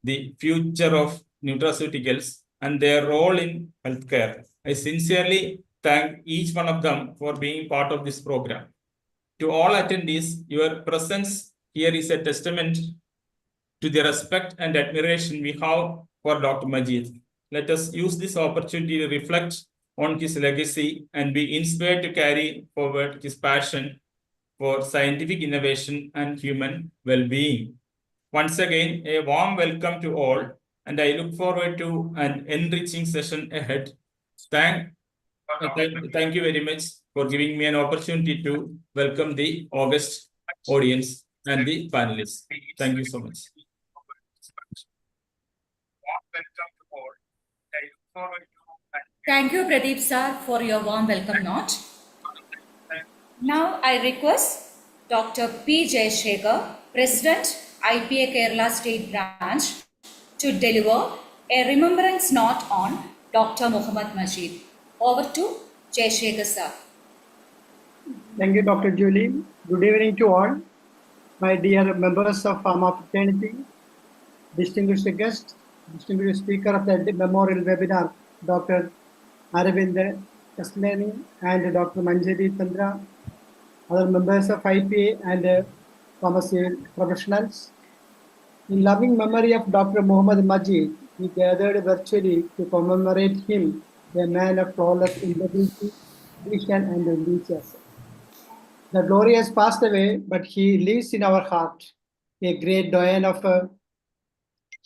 the future of nutraceuticals and their role in healthcare. I sincerely thank each one of them for being part of this program. To all attendees, your presence here is a testament to the respect and admiration we have for Dr. Majeed. Let us use this opportunity to reflect on his legacy and be inspired to carry forward his passion for scientific innovation and human well-being. Once again, a warm welcome to all, and I look forward to an enriching session ahead. Thank you very much for giving me an opportunity to welcome the August audience and the panelists. Thank you so much. Thank you, Pradeep sir, for your warm welcome note. Now I request Dr. P. Jayashekhar, President, IPA Kerala State Branch, to deliver a remembrance note on Dr. Muhammed Majeed. Over to Jayashekhar sir. Thank you, Dr. Julie. Good evening to all, my dear members of Pharma fraternity, distinguished guests, distinguished speaker of the memorial webinar, Dr. Aravind Kaslani and Dr. Manjari Chandra, other members of IPA and pharmacy professionals. In loving memory of Dr. Muhammed Majeed, we gathered virtually to commemorate him, a man of flawless integrity, vision, and enthusiasm. The glory has passed away, but he lives in our heart, a great doyen of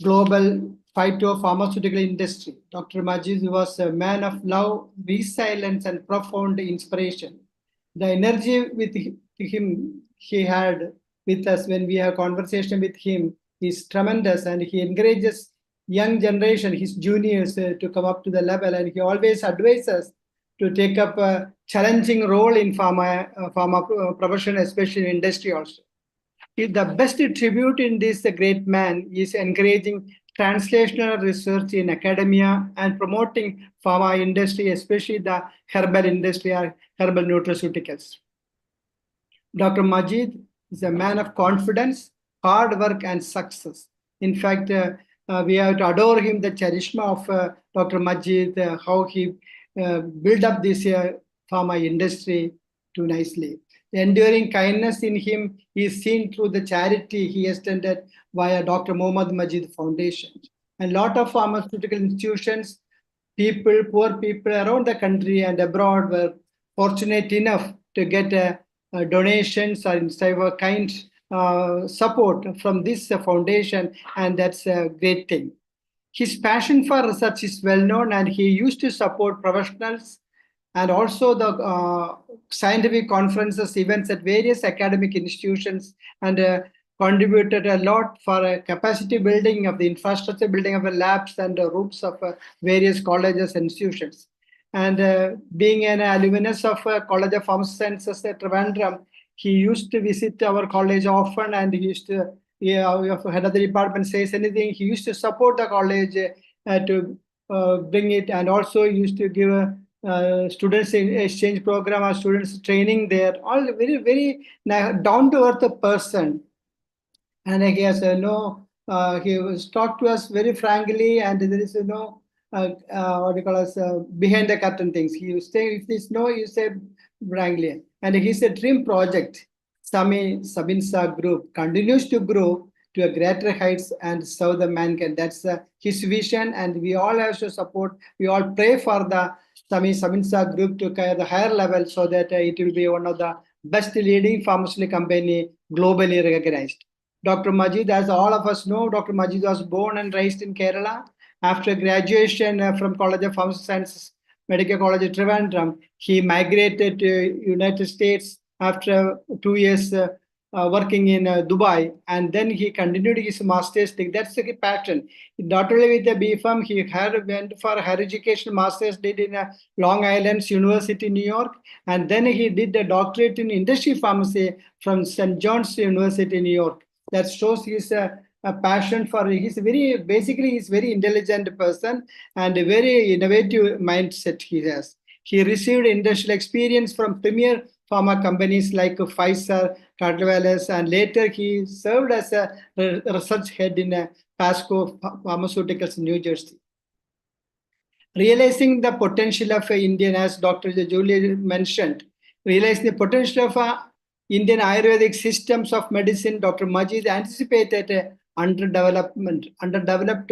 global phytopharmaceutical industry. Dr. Majeed was a man of love, resilience, and profound inspiration. The energy with him he had with us when we have conversation with him is tremendous, and he encourages young generation, his juniors, to come up to the level, and he always advises to take up a challenging role in pharma profession, especially in industry also. The best tribute in this great man is encouraging translational research in academia and promoting pharma industry, especially the herbal industry or herbal nutraceuticals. Dr. Majeed is a man of confidence, hard work, and success. In fact, we have to adore him, the charisma of Dr. Majeed, how he built up this pharma industry too nicely. The enduring kindness in him is seen through the charity he extended via Dr. Muhammed Majeed Foundation. And a lot of pharmaceutical institutions, people, poor people around the country and abroad were fortunate enough to get donations or in kind support from this foundation, and that's a great thing. His passion for research is well known, and he used to support professionals and also the scientific conferences, events at various academic institutions, and contributed a lot for capacity building of the infrastructure, building of the labs and rooms of various colleges and institutions. And being an alumnus of College of Pharmacy Sciences at Trivandrum, he used to visit our college often, and he used to, if head of the department says anything, he used to support the college to bring it, and also used to give students exchange program or students training there. All very, very down to earth person. And he has he was talked to us very frankly, and there is what do you call us, behind the curtain things. He say, if there's no, you say frankly. And his dream project, Sami Sabina group, continues to grow to a greater heights and serve the mankind. That's his vision, and we all have to support. We all pray for the Sami Sabina group to carry the higher level, so that it will be one of the best leading pharmaceutical company globally recognized. Dr. Majeed, as all of us know, Dr. Majeed was born and raised in Kerala. After graduation from College of Pharmacy Sciences, Medical College of Trivandrum, he migrated to United States after 2 years working in Dubai, and then he continued his master's thing. That's the pattern. Not only with the BPharm, he went for higher education master's, did in Long Island University, New York, and then he did the doctorate in industry pharmacy from St. John's University, New York. That shows his a passion for. He's very intelligent person and a very innovative mindset he has. He received industrial experience from premier pharma companies like Pfizer, Cardiovascular, and later he served as a research head in Pasco Pharmaceuticals in New Jersey. Realizing the potential of Indian, as Dr. Julie mentioned, realizing the potential of Indian Ayurvedic systems of medicine, Dr. Majeed anticipated underdeveloped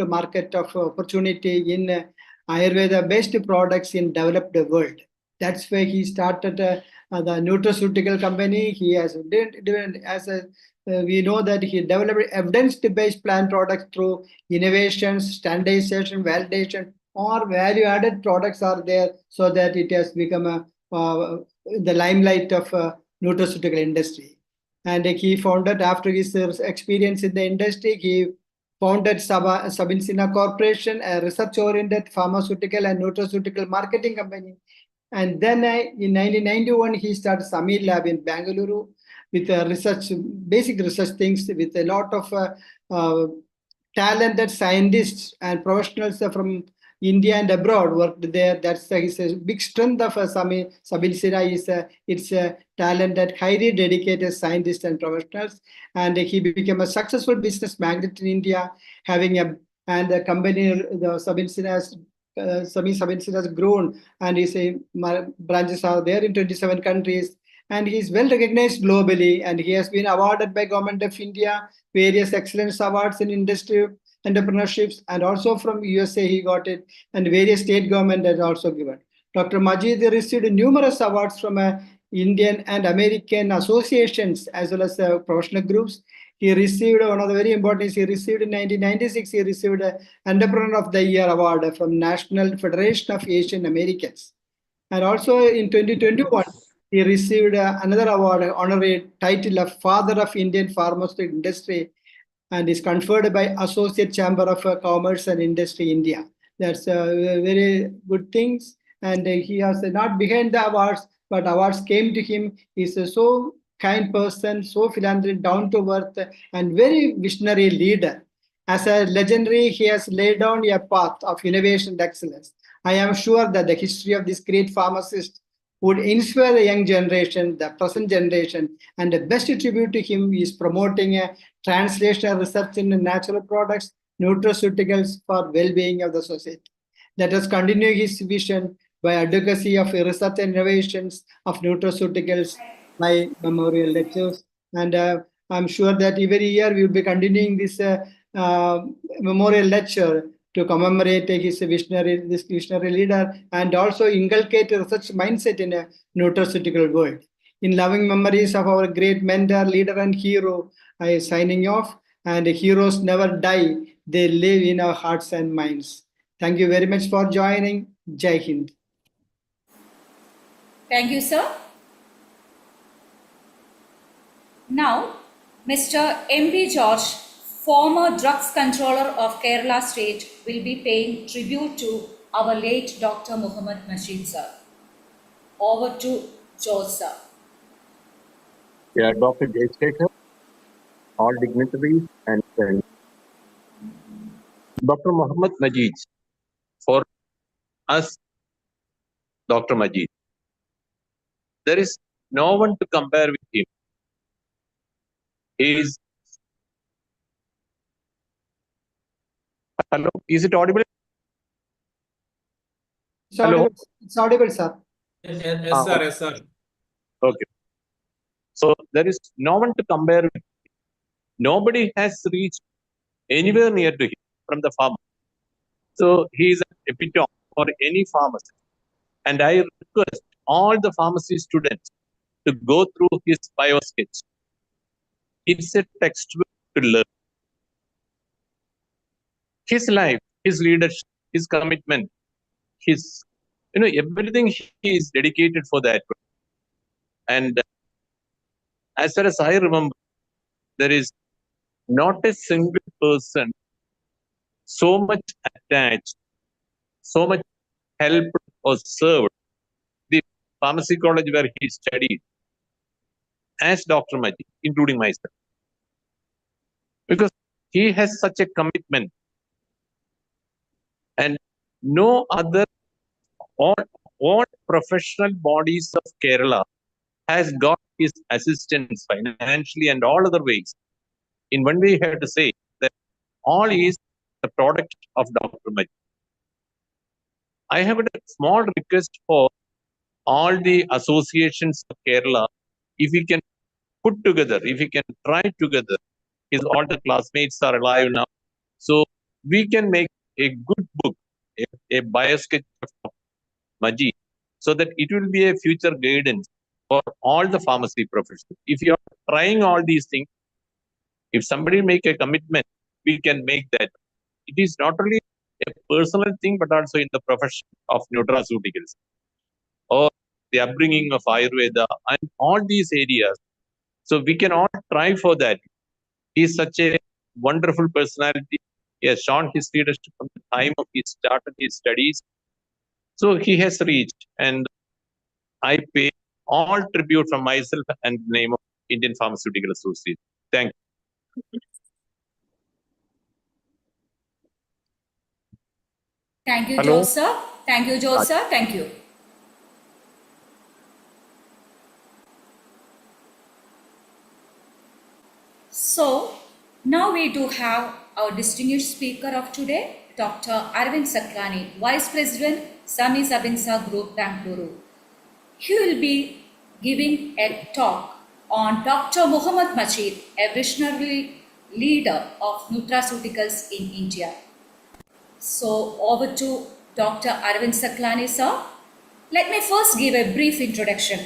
market of opportunity in Ayurveda-based products in developed world. That's why he started the nutraceutical company. He has we know that he developed evidence-based plant products through innovations, standardization, validation, or value-added products are there, so that it has become the limelight of nutraceutical industry. And he founded, after his experience in the industry, he founded Sabina Corporation, a research-oriented pharmaceutical and nutraceutical marketing company. And then in 1991, he started Sami Lab in Bangalore with basic research things, with a lot of talented scientists and professionals from India and abroad worked there. That's his big strength of Sabilsira is its talented, highly dedicated scientists and professionals. And he became a successful business magnate in India, and the company, the Sabilsira has grown, and his branches are there in 27 countries. And he is well recognized globally, and he has been awarded by Government of India various excellence awards in industry entrepreneurships, and also from USA he got it, and various state government has also given. Dr. Majeed received numerous awards from Indian and American associations as well as professional groups. He received one of the very important. He received in 1996. He received Entrepreneur of the Year award from National Federation of Asian Americans, and also in 2021 he received another award, honorary title of Father of Indian Pharmaceutical Industry, and is conferred by Associate Chamber of Commerce and Industry India. That's very good things. And he has not behind the awards, but awards came to him. He's a so kind person, so philanthropic, down to earth, and very visionary leader. As a legendary, he has laid down a path of innovation and excellence. I am sure that the history of this great pharmacist would inspire the young generation, the present generation, and the best tribute to him is promoting a translational research in natural products, nutraceuticals for well-being of the society. Let us continue his vision by advocacy of research and innovations of nutraceuticals by memorial lectures. And I'm sure that every year we will be continuing this memorial lecture to commemorate this visionary leader, and also inculcate a research mindset in a nutraceutical world. In loving memories of our great mentor, leader, and hero, I am signing off. And heroes never die; they live in our hearts and minds. Thank you very much for joining. Jai Hind. Thank you, sir. Now, Mr. M.B. George, former drugs controller of Kerala State, will be paying tribute to our late Dr. Muhammed Majeed, sir. Over to George, sir. Yeah, Dr. Jayashekhar, all dignitaries and friends. Dr. Muhammed Majeed, for us, Dr. Majeed, there is no one to compare with him. He is. Hello, is it audible? Hello? It's audible, sir. Yes, sir. Yes, sir. Okay. So there is no one to compare with him. Nobody has reached anywhere near to him from the farmer. So he is an epitome for any pharmacist. And I request all the pharmacy students to go through his bio sketch. It's a textbook to learn. His life, his leadership, his commitment, his, everything he is dedicated for that. And as far as I remember, there is not a single person so much attached, so much helped or served the pharmacy college where he studied as Dr. Majeed, including myself. Because he has such a commitment. And no other, all professional bodies of Kerala has got his assistance financially and all other ways. In one way, you have to say that all is the product of Dr. Majeed. I have a small request for all the associations of Kerala, if we can put together, if we can try together, his all the classmates are alive now, so we can make a good book, a biosketch of Majeed, so that it will be a future guidance for all the pharmacy professionals. If you are trying all these things, if somebody make a commitment, we can make that. It is not only a personal thing, but also in the profession of nutraceuticals or the upbringing of Ayurveda and all these areas. So we can all try for that. He is such a wonderful personality. He has shown his leadership from the time of he started his studies. So he has reached, and I pay all tribute from myself and the name of Indian Pharmaceutical Association. Thank you. Thank you, Hello. Joseph. Thank you, Joseph. Thank you. So, now we do have our distinguished speaker of today, Dr. Arvind Saklani, Vice President, Sami Sabinsa Group, Bangalore. He will be giving a talk on Dr. Muhammed Majeed, a visionary leader of nutraceuticals in India. So, over to Dr. Arvind Saklani, sir. Let me first give a brief introduction.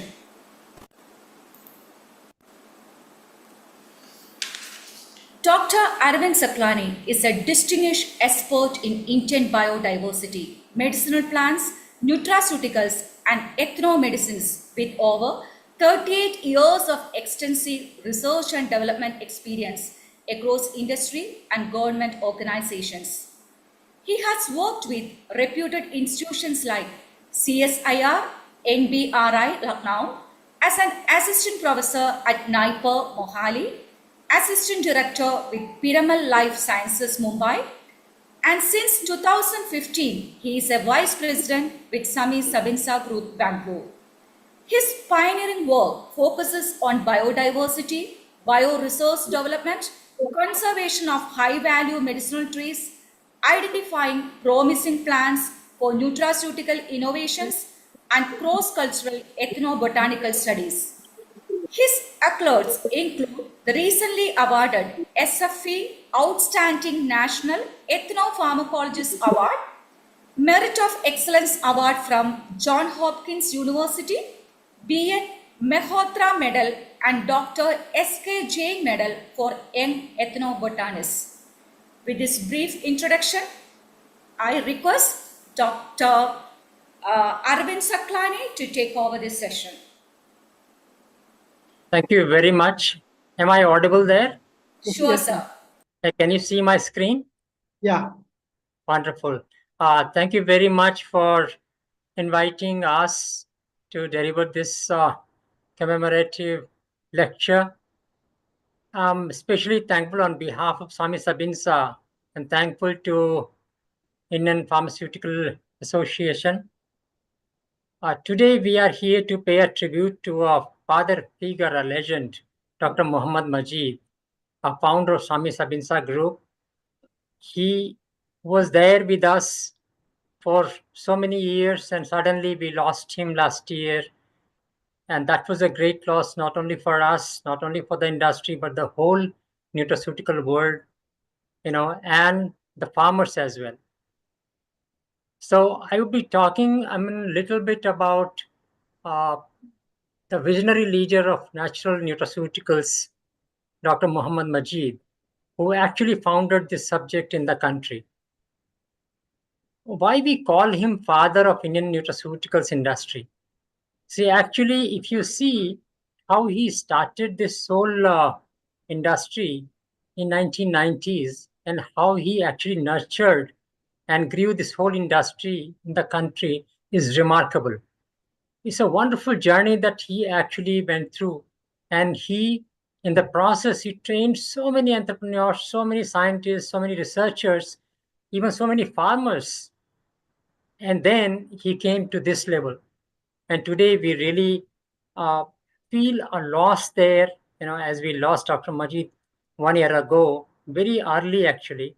Dr. Arvind Saklani is a distinguished expert in Indian biodiversity, medicinal plants, nutraceuticals, and ethnomedicines with over 38 years of extensive research and development experience across industry and government organizations. He has worked with reputed institutions like CSIR, NBRI Lucknow, as an assistant professor at NIPA Mohali, assistant director with Piramal Life Sciences Mumbai, and since 2015, he is a vice president with Sami Sabinsa Group Bangalore. His pioneering work focuses on biodiversity, bioresource development, conservation of high-value medicinal trees, identifying promising plants for nutraceutical innovations, and cross-cultural ethnobotanical studies. His accolades include the recently awarded SFE Outstanding National Ethnopharmacologist Award, Merit of Excellence Award from John Hopkins University, B.N. Mehrotra Medal, and Dr. S.K. Jain Medal for Young Ethnobotanists. With this brief introduction, I request Dr. Arvind Saklani to take over this session. Thank you very much. Am I audible there? Sure, sir. Can you see my screen? Yeah. Wonderful. Thank you very much for inviting us to deliver this commemorative lecture. I'm especially thankful on behalf of Sami Sabinsa and thankful to Indian Pharmaceutical Association. Today we are here to pay a tribute to a father figure, a legend, Dr. Muhammed Majeed, a founder of Sami Sabinsa Group. He was there with us for so many years, and suddenly we lost him last year. And that was a great loss, not only for us, not only for the industry, but the whole nutraceutical world, and the farmers as well. So I will be talking, a little bit about the visionary leader of natural nutraceuticals, Dr. Muhammed Majeed, who actually founded this subject in the country. Why we call him father of Indian nutraceuticals industry? See, actually, if you see how he started this whole industry in 1990s and how he actually nurtured and grew this whole industry in the country is remarkable. It's a wonderful journey that he actually went through. And in the process, he trained so many entrepreneurs, so many scientists, so many researchers, even so many farmers. And then he came to this level. And today we really feel a loss there, as we lost Dr. Majeed 1 year ago, very early actually.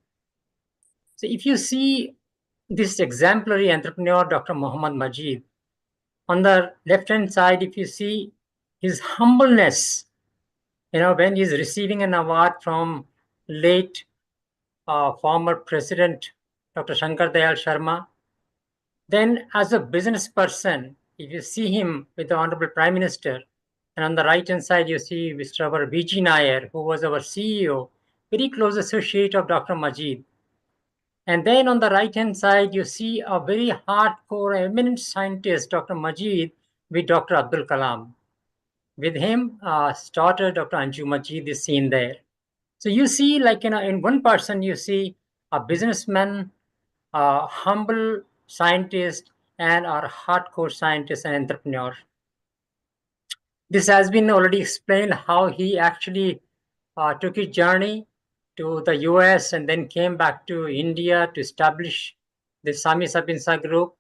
So if you see this exemplary entrepreneur, Dr. Muhammed Majeed, on the left-hand side, if you see his humbleness, when he's receiving an award from late former President Dr. Shankar Dayal Sharma, then as a business person, if you see him with the Honorable Prime Minister, and on the right-hand side, you see Mr. Our VG Nair, who was our CEO, very close associate of Dr. Majeed. And then on the right-hand side, you see a very hardcore, eminent scientist, Dr. Majeed, with Dr. Abdul Kalam. With him, starter Dr. Anju Majeed is seen there. So you see, in one person, you see a businessman, a humble scientist, and a hardcore scientist and entrepreneur. This has been already explained how he actually took his journey to the US and then came back to India to establish the Sami Sabinsa group.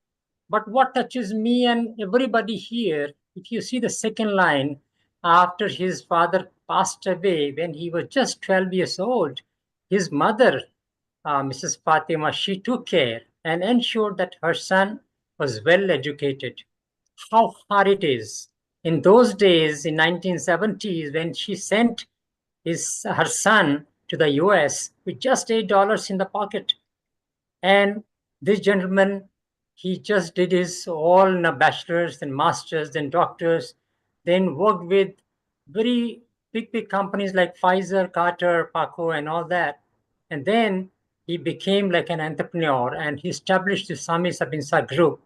But what touches me and everybody here, if you see the second line, after his father passed away when he was just 12 years old, his mother, Mrs. Fatima, she took care and ensured that her son was well educated. How hard it is. In those days, in 1970s, when she sent her son to the US with just $8 in the pocket. And this gentleman, he just did his all bachelor's and master's, then doctors, then worked with very big companies like Pfizer, Carter, Paco, and all that. And then he became like an entrepreneur and he established the Sami Sabinsa group.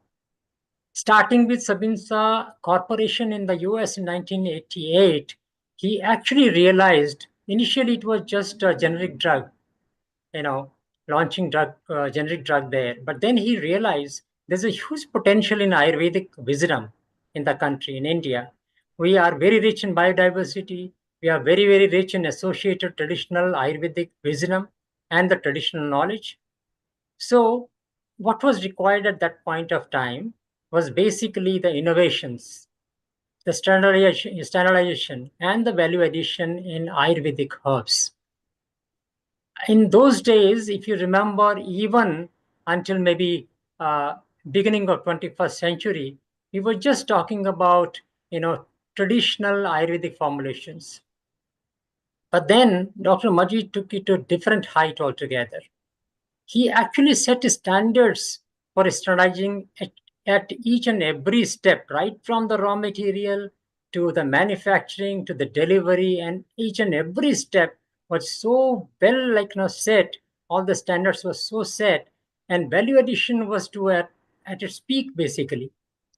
Starting with Sabinsa Corporation in the US in 1988, he actually realized initially it was just a generic drug, launching generic drug there. But then he realized there's a huge potential in Ayurvedic wisdom in the country, in India. We are very rich in biodiversity. We are very, very rich in associated traditional Ayurvedic wisdom and the traditional knowledge. So what was required at that point of time was basically the innovations, the standardization and the value addition in Ayurvedic herbs. In those days, if you remember, even until maybe beginning of 21st century, we were just talking about, traditional Ayurvedic formulations. But then Dr. Majeed took it to a different height altogether. He actually set standards for standardizing at each and every step, right from the raw material to the manufacturing to the delivery, and each and every step was so well set. All the standards were so set, and value addition was at its peak basically.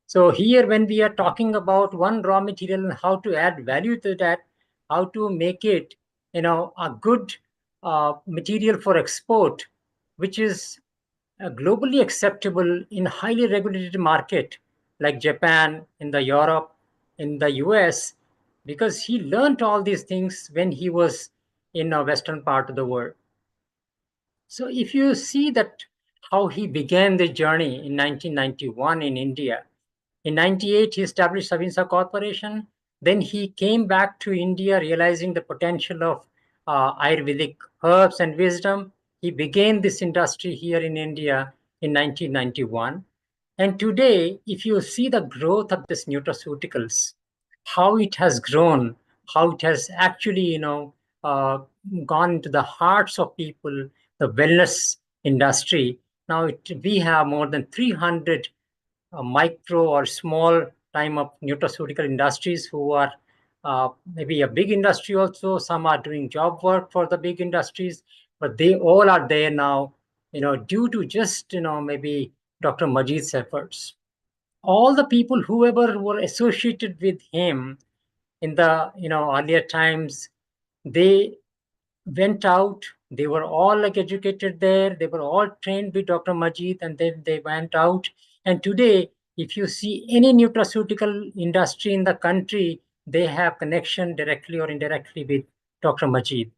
So here, when we are talking about one raw material and how to add value to that, how to make it, a good material for export, which is globally acceptable in highly regulated market like Japan, in the Europe, in the US, because he learned all these things when he was in a Western part of the world. So if you see that how he began the journey in 1991 in India, in 98, he established Sabinsa Corporation. Then he came back to India, realizing the potential of Ayurvedic herbs and wisdom. He began this industry here in India in 1991. And today, if you see the growth of this nutraceuticals, how it has grown, how it has actually, gone into the hearts of people, the wellness industry. Now we have more than 300 micro or small time of nutraceutical industries who are maybe a big industry also. Some are doing job work for the big industries, but they all are there now, due to just, maybe Dr. Majeed's efforts. All the people, whoever were associated with him in the, earlier times, they went out. They were all educated there. They were all trained with Dr. Majeed, and then they went out. And today, if you see any nutraceutical industry in the country, they have connection directly or indirectly with Dr. Majeed.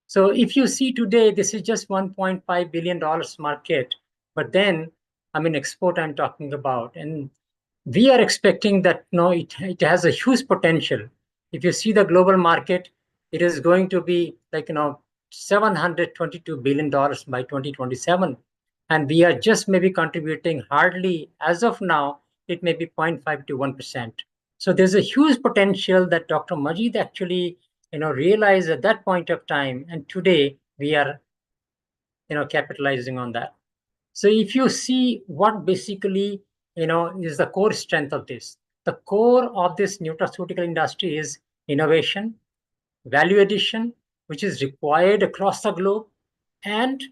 So if you see today, this is just $1.5 billion market. But then, export I'm talking about. And we are expecting that it has a huge potential. If you see the global market, it is going to be like $722 billion by 2027. And we are just maybe contributing hardly, as of now, it may be 0.5 to 1%. So there's a huge potential that Dr. Majeed actually realized at that point of time. And today we are capitalizing on that. So if you see what basically is the core strength of this, the core of this nutraceutical industry is innovation, value addition, which is required across the globe, and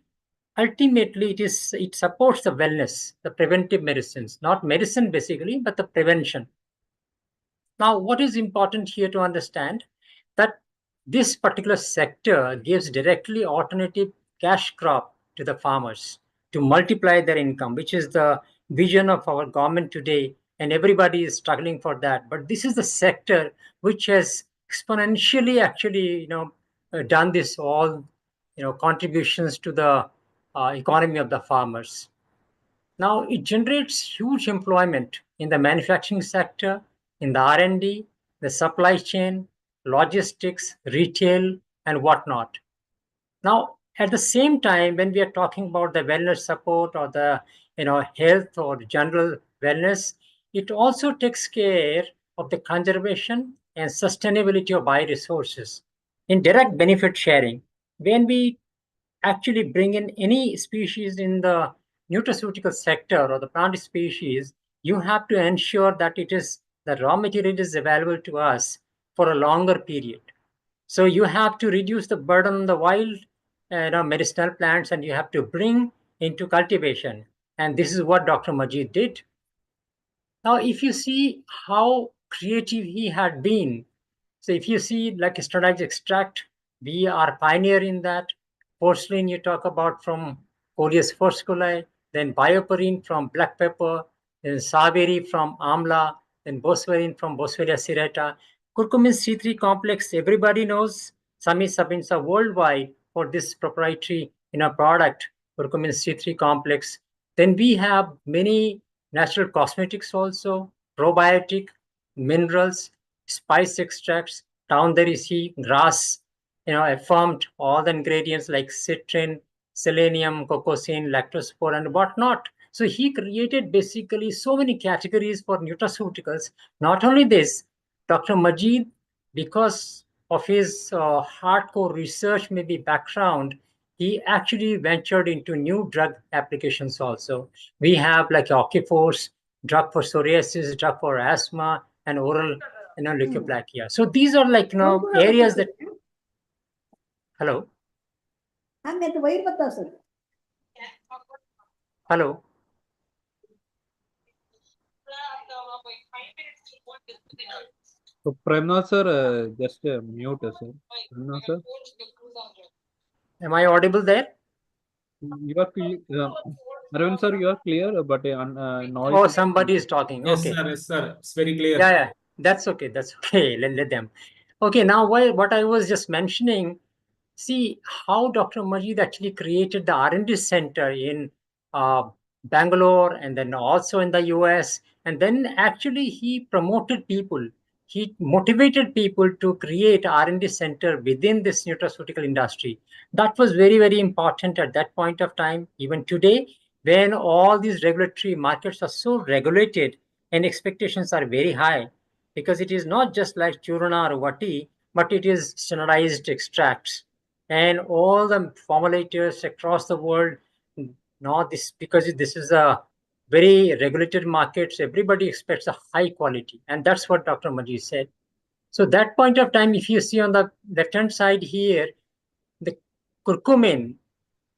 ultimately it supports the wellness, the preventive medicines, not medicine basically, but the prevention. Now, what is important here to understand that this particular sector gives directly alternative cash crop to the farmers to multiply their income, which is the vision of our government today, and everybody is struggling for that. But this is the sector which has exponentially actually done this all contributions to the economy of the farmers. Now it generates huge employment in the manufacturing sector, in the R&D, the supply chain, logistics, retail, and whatnot. Now, at the same time, when we are talking about the wellness support or the health or general wellness, it also takes care of the conservation and sustainability of bioresources. In direct benefit sharing, when we actually bring in any species in the nutraceutical sector or the plant species, you have to ensure that the raw material is available to us for a longer period. So you have to reduce the burden on the wild medicinal plants, and you have to bring into cultivation. And this is what Dr. Majeed did. Now, if you see how creative he had been, so if you see like standardized extract, we are pioneer in that. Porcelain you talk about from Coleus forscoli, then bioperine from black pepper, then saberi from amla, then boswelline from Boswellia serrata. Curcumin C3 complex, everybody knows sami sabinsa worldwide for this proprietary product, curcumin C3 complex. Then we have many natural cosmetics also, probiotic, minerals, spice extracts. Down there you see grass, affirmed all the ingredients like citrin, selenium, cocosine, lactospore, and whatnot. So he created basically so many categories for nutraceuticals. Not only this, Dr. Majeed, because of his hardcore research maybe background, he actually ventured into new drug applications also. We have like Okiforce, drug for psoriasis, drug for asthma, and oral leukoplakia. So these are like areas that. Hello. Hello. So Premnath sir, just mute sir. Premnath sir, Am I audible there? you are Arvind sir, you are clear, but noise. Oh, somebody is talking. Yes, Okay. sir. Yes, sir. It's very clear. Yeah. That's okay. That's okay. Let them. Okay. Now, what I was just mentioning, see how Dr. Majeed actually created the R&D center in Bangalore and then also in the US. And then actually he promoted people. He motivated people to create R&D center within this nutraceutical industry. That was very, very important at that point of time. Even today, when all these regulatory markets are so regulated and expectations are very high, because it is not just like churana or vati, but it is standardized extracts. And all the formulators across the world, because this is a very regulated market, so everybody expects a high quality. And that's what Dr. Majeed said. So that point of time, if you see on the left-hand side here, the curcumin,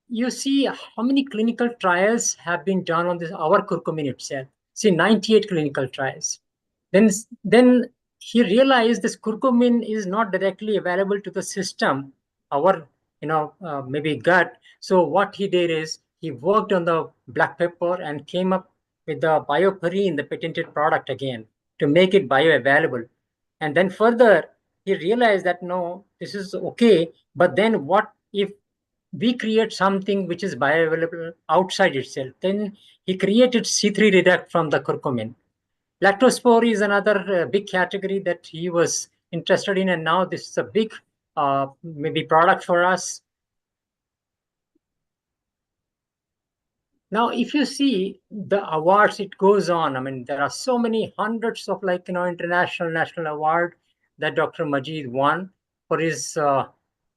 you see how many clinical trials have been done on our curcumin itself. See, 98 clinical trials. Then he realized this curcumin is not directly available to the system, our maybe gut. So what he did is he worked on the black pepper and came up with the bioperine, the patented product again, to make it bioavailable. And then further, he realized that no, this is okay, but then what if we create something which is bioavailable outside itself? Then he created C3 reduct from the curcumin. Lactospore is another big category that he was interested in, and now this is a big maybe product for us. Now, if you see the awards, it goes on. I mean, there are so many hundreds of international, national award that Dr. Majeed won for his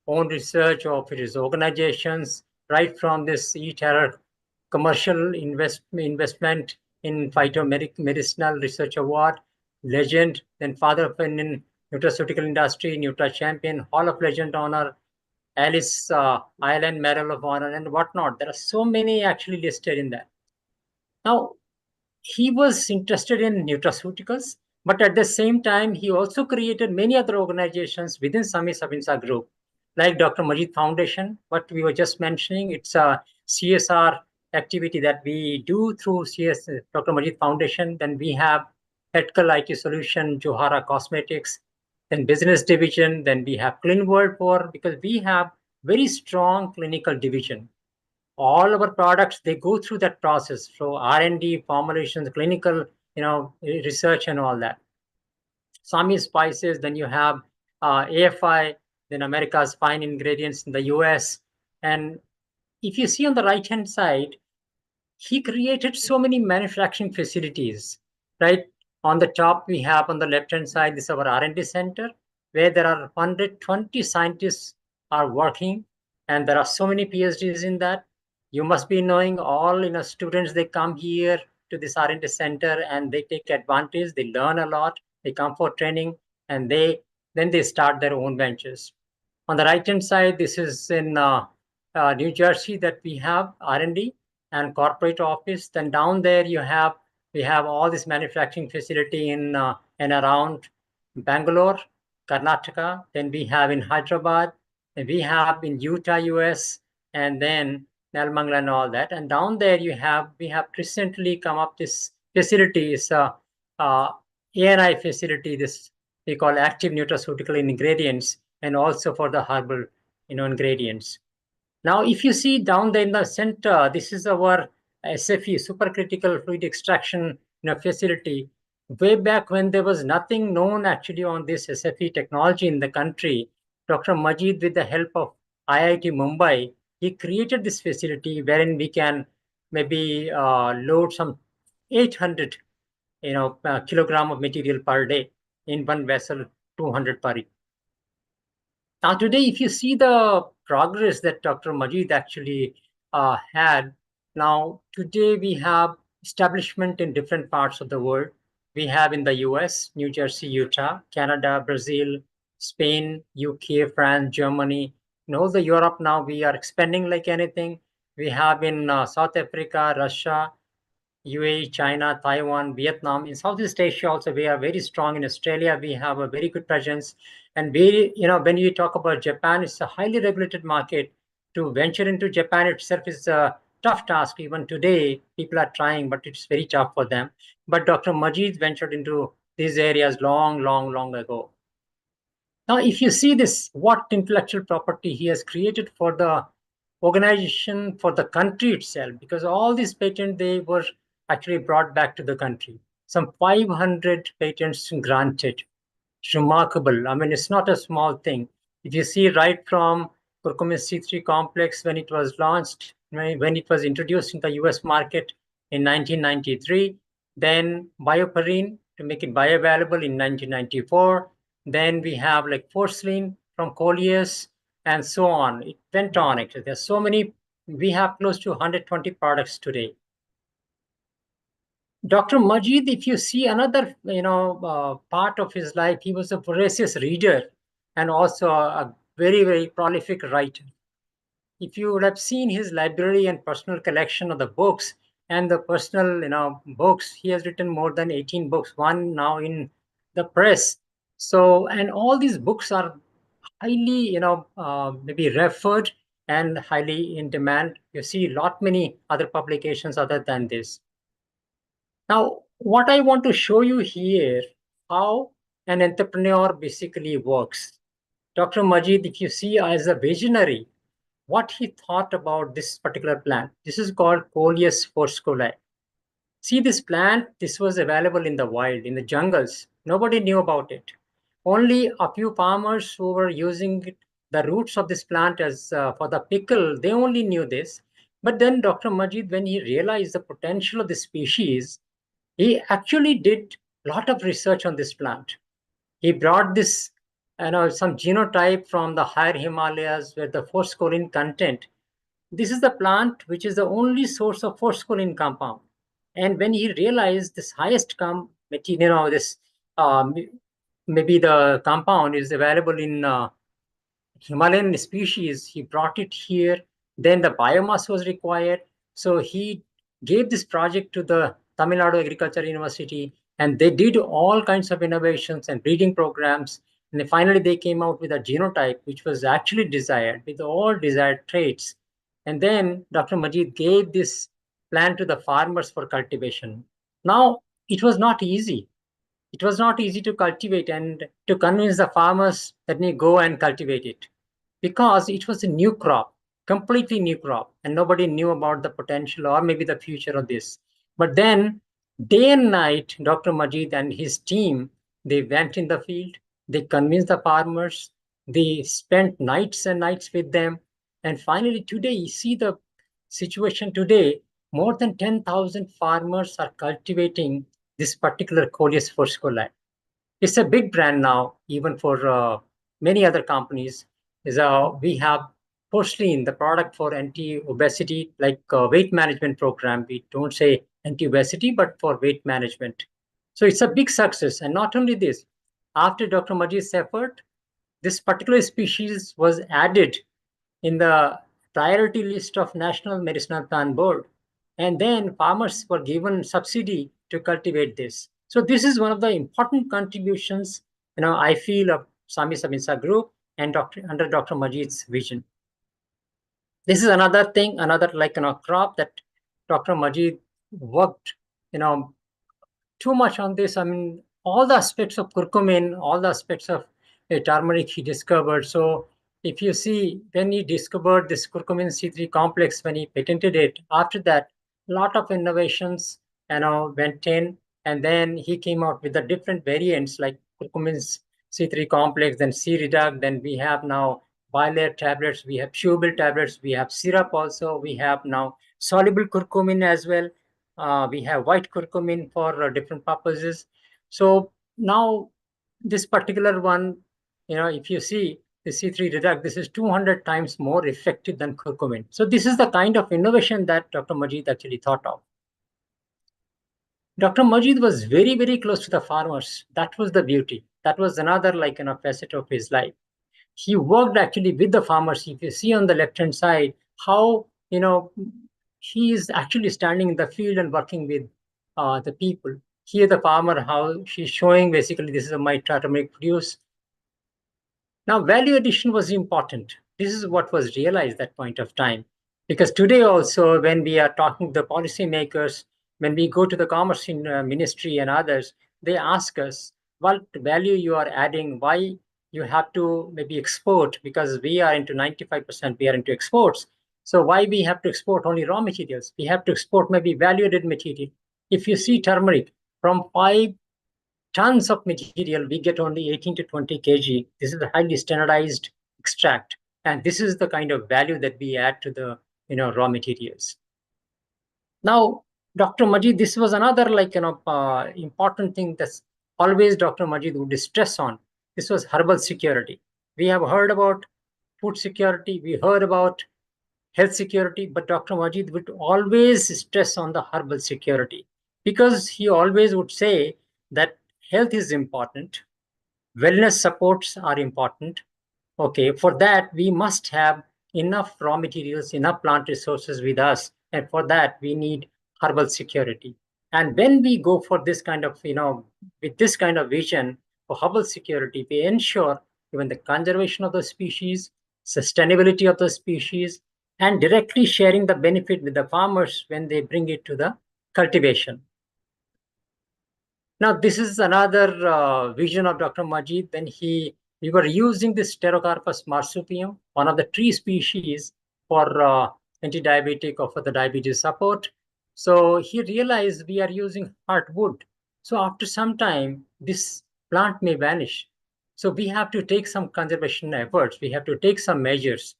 own research or for his organizations, right from this e-terror commercial investment in phytomedicinal research award, legend, then father of Indian nutraceutical industry, Nutra champion, Hall of Legend honor, Alice Island Medal of Honor, and whatnot. There are so many actually listed in that. Now, he was interested in nutraceuticals, but at the same time, he also created many other organizations within Sami Sabinsa group, like Dr. Majeed Foundation, what we were just mentioning. It's a CSR activity that we do through Dr. Majeed Foundation. Then we have Ethical IT Solution, Johara Cosmetics, then business division, then we have Clean World 4, because we have very strong clinical division. All our products, they go through that process. So R&D, formulations, clinical, research and all that. Sami Spices, then you have AFI, then America's Fine Ingredients in the US. And if you see on the right-hand side, he created so many manufacturing facilities, right? On the top, we have on the left-hand side, this is our R&D center, where there are 120 scientists are working, and there are so many PhDs in that. You must be knowing all students, they come here to this R&D center and they take advantage, they learn a lot, they come for training, and then they start their own ventures. On the right-hand side, this is in New Jersey that we have R&D and corporate office. Then down there we have all this manufacturing facility in and around Bangalore, Karnataka. Then we have in Hyderabad, and we have in Utah, US, and then Nelmangla and all that. And down there we have recently come up this facility is ANI facility. This we call active nutraceutical ingredients, and also for the herbal ingredients. Now, if you see down there in the center, this is our SFE, supercritical fluid extraction facility. Way back when there was nothing known actually on this SFE technology in the country, Dr. Majeed, with the help of IIT Mumbai, he created this facility wherein we can maybe load some 800 kilogram of material per day in one vessel, 200 per year. Now, today, if you see the progress that Dr. Majeed actually had, now today we have establishment in different parts of the world. We have in the US, New Jersey, Utah, Canada, Brazil, Spain, UK, France, Germany. In all the Europe now, we are expanding like anything. We have in South Africa, Russia, UAE, China, Taiwan, Vietnam. In Southeast Asia also, we are very strong. In Australia, we have a very good presence. And when you talk about Japan, it's a highly regulated market. To venture into Japan itself is a tough task. Even today, people are trying, but it's very tough for them. But Dr. Majeed ventured into these areas long, long, long ago. Now, if you see this, what intellectual property he has created for the organization, for the country itself, because all these patents, they were actually brought back to the country. Some 500 patents granted. It's remarkable. I mean, it's not a small thing. If you see right from curcumin C3 complex, when it was launched, when it was introduced in the US market in 1993, then bioperine to make it bioavailable in 1994. Then we have like forcilin from Coleus and so on. It went on actually. There's so many, we have close to 120 products today. Dr. Majeed, if you see another, part of his life, he was a voracious reader and also a very, very prolific writer. If you would have seen his library and personal collection of the books and the personal, books, he has written more than 18 books, one now in the press. So, and all these books are highly, maybe referred and highly in demand. You see many other publications other than this. Now, what I want to show you here, how an entrepreneur basically works. Dr. Majeed, if you see as a visionary, what he thought about this particular plant. This is called Coleus forciculi. See, this plant, this was available in the wild, in the jungles. Nobody knew about it. Only a few farmers who were using the roots of this plant as for the pickle, they only knew this. But then Dr. Majeed, when he realized the potential of this species, he actually did a lot of research on this plant. He brought this, some genotype from the higher Himalayas where the forskolin content. This is the plant which is the only source of forskolin compound. And when he realized this highest material, this maybe the compound is available in Himalayan species, he brought it here. Then the biomass was required. So he gave this project to the Tamil Nadu Agriculture University, and they did all kinds of innovations and breeding programs. And then finally, they came out with a genotype, which was actually desired with all desired traits. And then Dr. Majeed gave this plant to the farmers for cultivation. Now, it was not easy. It was not easy to cultivate and to convince the farmers that they go and cultivate it because it was a new crop, completely new crop, and nobody knew about the potential or maybe the future of this. But then, day and night, Dr. Majeed and his team, they went in the field, they convinced the farmers, they spent nights and nights with them. And finally, today, you see the situation today, more than 10,000 farmers are cultivating this particular Coleus forskolite. It's a big brand now, even for many other companies. We have porcelain, the product for anti-obesity, like weight management program. We don't say anti-obesity, but for weight management. So it's a big success. And not only this, after Dr. Majeed's effort, this particular species was added in the priority list of National Medicinal Plan Board. And then farmers were given subsidy to cultivate this. So this is one of the important contributions, I feel, of Sami Sabinsa Group and under Dr. Majeed's vision. This is another thing, another crop that Dr. Majeed worked, too much on this. I mean, all the aspects of curcumin, all the aspects of turmeric he discovered. So if you see, when he discovered this curcumin C3 complex, when he patented it, after that, a lot of innovations, went in, and then he came out with the different variants like curcumin C3 complex, then C-Reduct, then we have now bilayer tablets, we have chewable tablets, we have syrup also, we have now soluble curcumin as well. We have white curcumin for different purposes. So now this particular one, if you see the C3 Reduct, this is 200 times more effective than curcumin. So this is the kind of innovation that Dr. Majeed actually thought of. Dr. Majeed was very, very close to the farmers. That was the beauty. That was another facet of his life. He worked actually with the farmers. If you see on the left-hand side, how, he is actually standing in the field and working with the people. Here the farmer, how she's showing basically this is my turmeric produce. Now value addition was important. This is what was realized at that point of time. Because today also when we are talking to the policymakers, when we go to the commerce ministry and others, they ask us what value you are adding, why you have to maybe export, because we are into 95%, we are into exports. So why we have to export only raw materials? We have to export maybe value-added material. If you see turmeric, from 5 tons of material, we get only 18 to 20 kg. This is a highly standardized extract. And this is the kind of value that we add to the raw materials. Now, Dr. Majeed, this was another important thing that's always Dr. Majeed would stress on. This was herbal security. We have heard about food security, we heard about health security, but Dr. Majeed would always stress on the herbal security because he always would say that health is important, wellness supports are important. Okay, for that, we must have enough raw materials, enough plant resources with us. And for that, we need herbal security. And when we go for this kind of, with this kind of vision for herbal security, we ensure even the conservation of the species, sustainability of the species, and directly sharing the benefit with the farmers when they bring it to the cultivation. Now, this is another vision of Dr. Majeed when we were using this Pterocarpus marsupium, one of the tree species for anti-diabetic or for the diabetes support. So he realized we are using hardwood. So after some time, this plant may vanish. So we have to take some conservation efforts. We have to take some measures.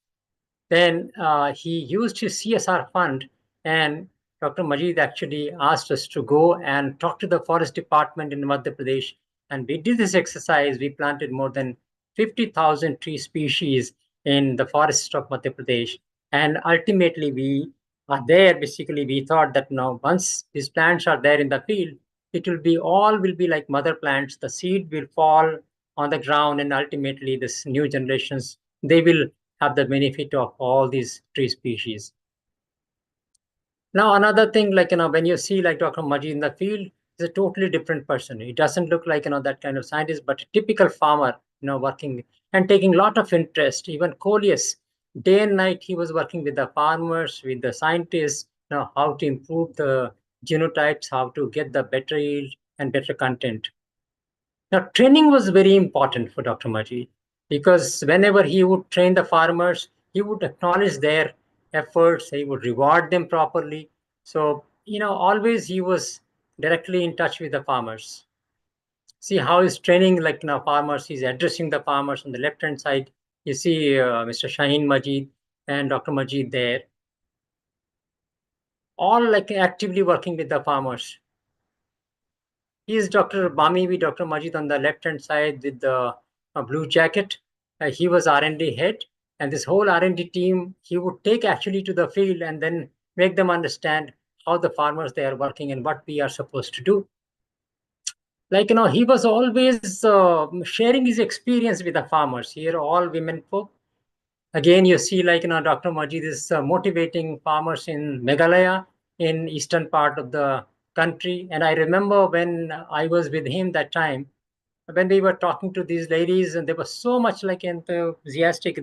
Then he used his CSR fund, and Dr. Majeed actually asked us to go and talk to the forest department in Madhya Pradesh. And we did this exercise. We planted more than 50,000 tree species in the forests of Madhya Pradesh. And ultimately, we are there. Basically, we thought that now once these plants are there in the field, it will be all will be like mother plants. The seed will fall on the ground, and ultimately, this new generations, they will have the benefit of all these tree species. Now, another thing, like, when you see like Dr. Majeed in the field, is a totally different person. He doesn't look like, that kind of scientist, but a typical farmer, working and taking a lot of interest. Even Coleus, day and night, he was working with the farmers, with the scientists, how to improve the genotypes, how to get the better yield and better content. Now, training was very important for Dr. Majeed because whenever he would train the farmers, he would acknowledge their efforts, he would reward them properly. So, always he was directly in touch with the farmers. See how he's training, like, farmers, he's addressing the farmers on the left hand side. You see Mr. Shaheen Majeed and Dr. Majeed there, all like actively working with the farmers. He is Dr. Bami, Dr. Majeed on the left-hand side with the blue jacket. He was R&D head, and this whole R&D team, he would take actually to the field and then make them understand how the farmers they are working and what we are supposed to do. Like, he was always sharing his experience with the farmers. Here, all women folk. Again, you see, like, Dr. Majeed is motivating farmers in Meghalaya, in eastern part of the country. And I remember when I was with him that time, when we were talking to these ladies, and they were so much like enthusiastic.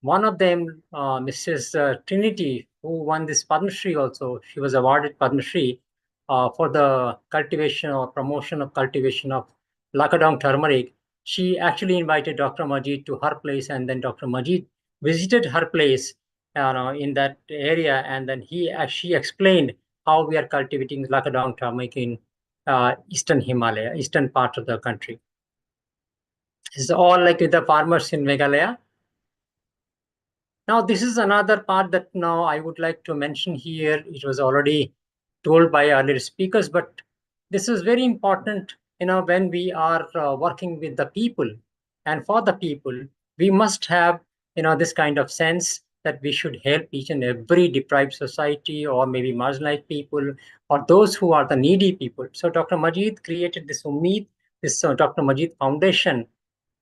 One of them, Mrs. Trinity, who won this Padma Shri also, she was awarded Padma Shri for the cultivation or promotion of cultivation of Lakadong turmeric. She actually invited Dr. Majeed to her place, and then Dr. Majeed visited her place in that area, and then she explained how we are cultivating Lakadong turmeric in eastern Himalaya, eastern part of the country. It's all like with the farmers in Meghalaya. Now, this is another part that now I would like to mention here. It was already told by earlier speakers, but this is very important. When we are working with the people and for the people, we must have, this kind of sense that we should help each and every deprived society or maybe marginalized people or those who are the needy people. So Dr. Majeed created this Ummeed, this Dr. Majeed Foundation,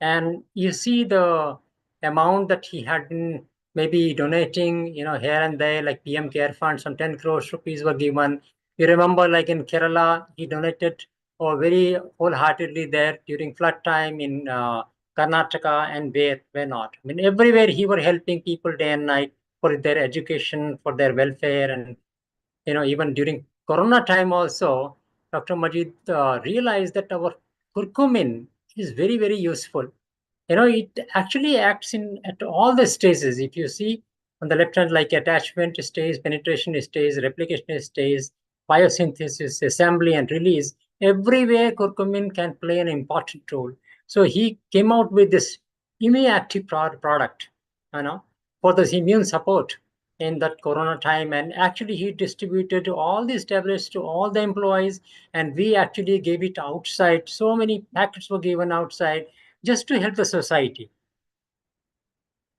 and you see the amount that he had been maybe donating, here and there, like PM Care Fund, some 10 crores rupees were given. You remember, like in Kerala, he donated very wholeheartedly there during flood time in Karnataka and where not. I mean, everywhere he was helping people day and night for their education, for their welfare, and even during Corona time also, Dr. Majeed realized that our curcumin is very, very useful. It actually acts at all the stages. If you see on the left hand, like attachment stage, penetration stage, replication stage, biosynthesis, assembly, and release, everywhere curcumin can play an important role. So he came out with this immune-active product, for this immune support in that Corona time. And actually, he distributed all these tablets to all the employees, and we actually gave it outside. So many packets were given outside just to help the society.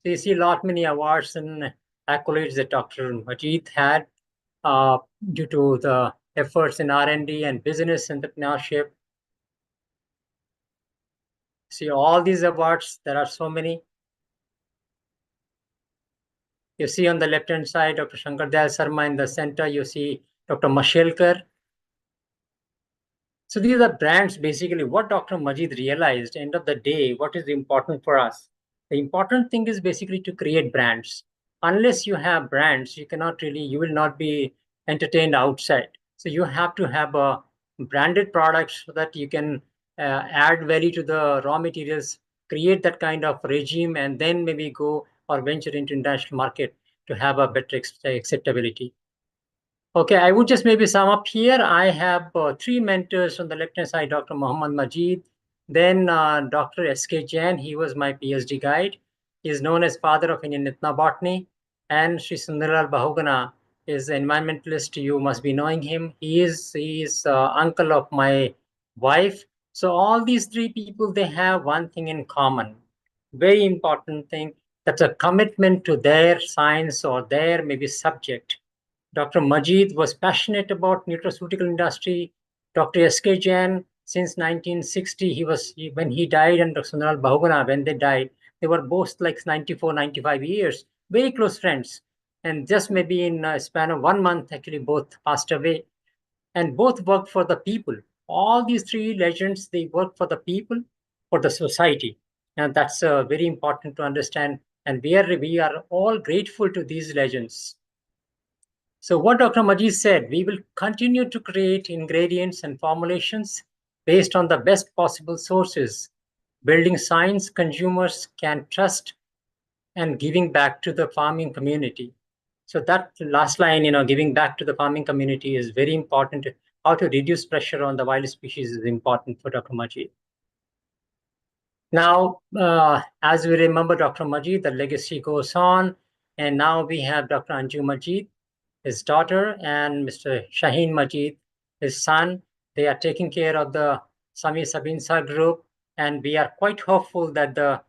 So you see a lot many awards and accolades that Dr. Majeed had due to the efforts in R&D and business entrepreneurship. See all these awards, there are so many. You see on the left-hand side, Dr. Shankar Dayal Sarma. In the center, you see Dr. Mashelkar. So these are brands, basically what Dr. Majeed realized, end of the day, what is important for us. The important thing is basically to create brands. Unless you have brands, you will not be entertained outside. So you have to have a branded products so that you can add value to the raw materials, create that kind of regime, and then maybe go or venture into international market to have a better acceptability. Okay, I would just maybe sum up here. I have 3 mentors on the left-hand side, Dr. Muhammed Majeed, then Dr. S.K. Jain, he was my PhD guide. He is known as father of Indian ethnobotany, and Sri Sundarlal Bahugana is an environmentalist. You must be knowing him. He is uncle of my wife. So all these 3 people, they have one thing in common. Very important thing. That's a commitment to their science or their maybe subject. Dr. Majeed was passionate about nutraceutical industry. Dr. S.K. Jain, since 1960, when he died, and Dr. Sundaral Bahugana, when they died, they were both like 94, 95 years, very close friends. And just maybe in a span of 1 month, actually both passed away. And both worked for the people. All these 3 legends, they work for the people, for the society. And that's very important to understand. And we are all grateful to these legends. So what Dr. Majeed said, we will continue to create ingredients and formulations based on the best possible sources, building science consumers can trust and giving back to the farming community. So that last line, giving back to the farming community is very important. How to reduce pressure on the wild species is important for Dr. Majeed. Now, as we remember Dr. Majeed, the legacy goes on. And now we have Dr. Anju Majeed, his daughter, and Mr. Shaheen Majeed, his son. They are taking care of the Sami Sabinsa group, and we are quite hopeful that the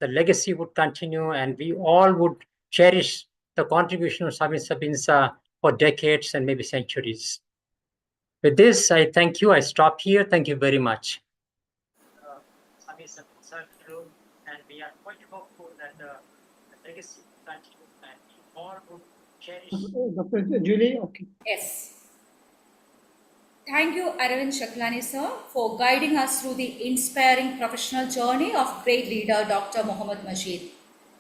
legacy would continue, and we all would cherish the contribution of Sami Sabinsa for decades and maybe centuries. With this, I thank you. I stop here. Thank you very much. Sami Sabinsa group, and we are quite hopeful that the legacy would continue, and we all would cherish. Dr. Julie, okay. Yes. Thank you, Aravind Shaklani sir, for guiding us through the inspiring professional journey of great leader Dr. Muhammed Majeed.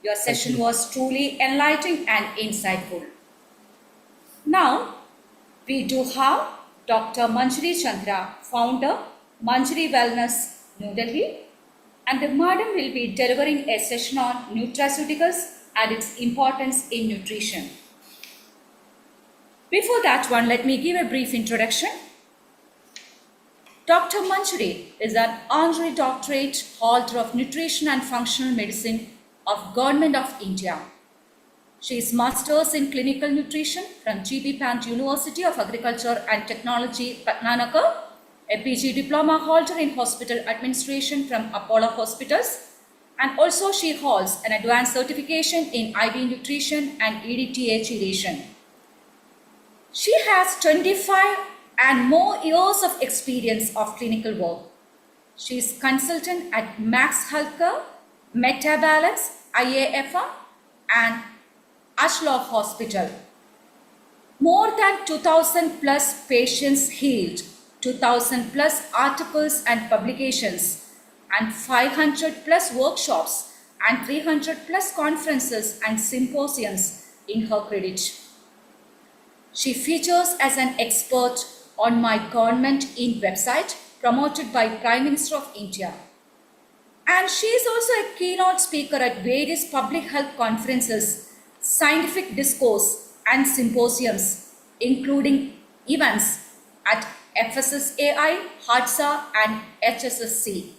Your session was truly enlightening and insightful. Now, we do have Dr. Manjari Chandra, founder, Manjari Wellness, New Delhi, and the madam will be delivering a session on nutraceuticals and its importance in nutrition. Before that one, let me give a brief introduction. Dr. Manjari is an honorary doctorate holder of Nutrition and Functional Medicine of Government of India. She is Masters in Clinical Nutrition from G.B. Pant University of Agriculture and Technology, Patnanagar, a PG Diploma holder in Hospital Administration from Apollo Hospitals, and also she holds an advanced certification in IV Nutrition and EDTA Chelation. She has 25 and more years of experience of clinical work. She is consultant at Max Healthcare, Metabalance, IAFM, and Ashlof Hospital. More than 2,000 plus patients healed, 2,000 plus articles and publications, and 500 plus workshops and 300 plus conferences and symposiums in her credit. She features as an expert on My Government in website promoted by Prime Minister of India. And she is also a keynote speaker at various public health conferences, scientific discourse and symposiums, including events at FSSAI, HADSA and HSSC.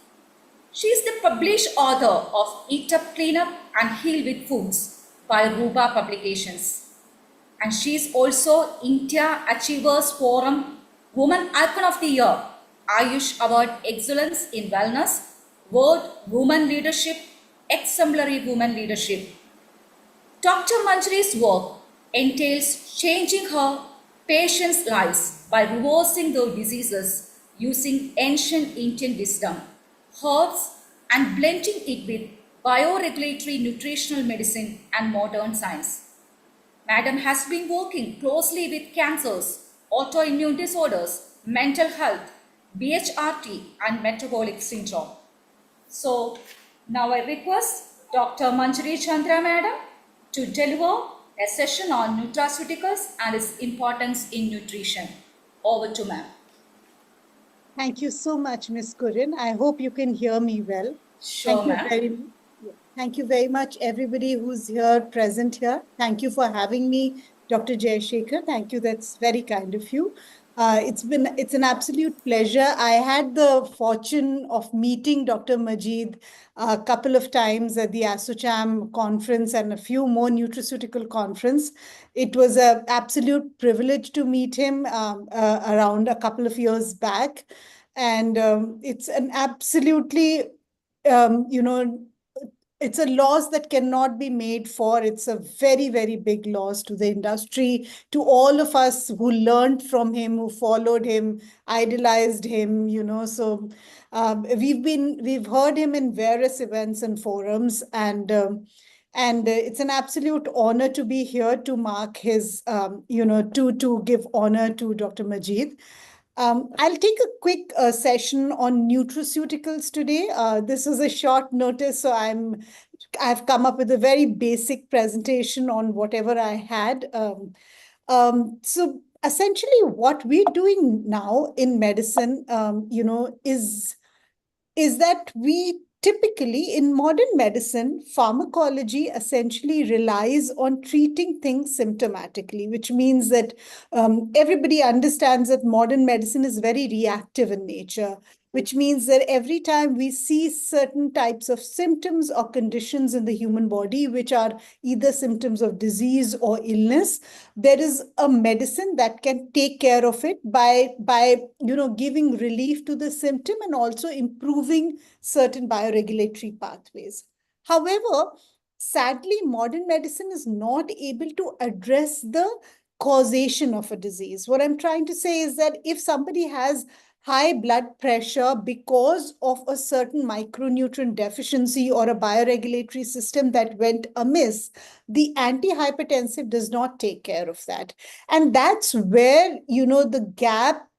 She is the published author of Eat Up, Clean Up and Heal with Foods by Ruba Publications. And she is also India Achievers Forum Woman Icon of the Year, Ayush Award Excellence in Wellness, World Women Leadership, Exemplary Women Leadership. Dr. Manjari's work entails changing her patients' lives by reversing their diseases using ancient Indian wisdom, herbs, and blending it with bioregulatory nutritional medicine and modern science. Madam has been working closely with cancers, autoimmune disorders, mental health, BHRT, and metabolic syndrome. So, now I request Dr. Manjari Chandra Madam to deliver a session on nutraceuticals and its importance in nutrition. Over to ma'am. Thank you so much, Ms. Kurin. I hope you can hear me well. Sure, ma'am. Thank you very much, everybody who's here, present here. Thank you for having me, Dr. Jayashekhar. Thank you. That's very kind of you. It's an absolute pleasure. I had the fortune of meeting Dr. Majeed a couple of times at the ASSOCHAM conference and a few more nutraceutical conference. It was an absolute privilege to meet him around a couple of years back. And it's an absolutely, it's a loss that cannot be made for. It's a very, very big loss to the industry, to all of us who learned from him, who followed him, idolized him, So we've heard him in various events and forums, and it's an absolute honor to be here to mark his, to give honor to Dr. Majeed. I'll take a quick session on nutraceuticals today. This is a short notice, so I've come up with a very basic presentation on whatever I had. So essentially, what we're doing now in medicine, is that we typically, in modern medicine, pharmacology essentially relies on treating things symptomatically, which means that everybody understands that modern medicine is very reactive in nature, which means that every time we see certain types of symptoms or conditions in the human body, which are either symptoms of disease or illness, there is a medicine that can take care of it by giving relief to the symptom and also improving certain bioregulatory pathways. However, sadly, modern medicine is not able to address the causation of a disease. What I'm trying to say is that if somebody has high blood pressure because of a certain micronutrient deficiency or a bioregulatory system that went amiss, the antihypertensive does not take care of that. And that's where, the gap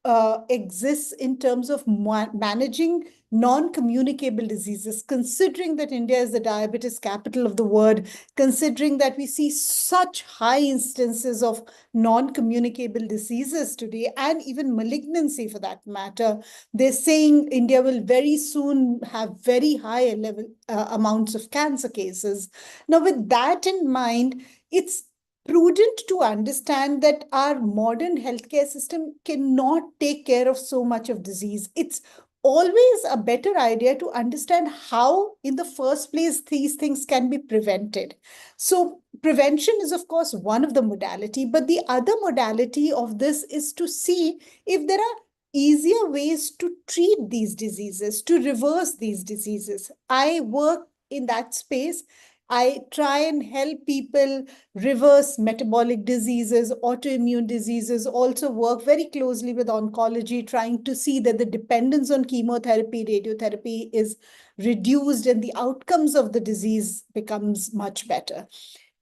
exists in terms of managing non-communicable diseases, considering that India is the diabetes capital of the world, considering that we see such high instances of non-communicable diseases today, and even malignancy for that matter. They're saying India will very soon have very high level amounts of cancer cases. Now, with that in mind, it's prudent to understand that our modern healthcare system cannot take care of so much of disease. It's always a better idea to understand how, in the first place, these things can be prevented. So prevention is, of course, one of the modality, but the other modality of this is to see if there are easier ways to treat these diseases, to reverse these diseases. I work in that space. I try and help people reverse metabolic diseases, autoimmune diseases, also work very closely with oncology, trying to see that the dependence on chemotherapy, radiotherapy is reduced and the outcomes of the disease becomes much better.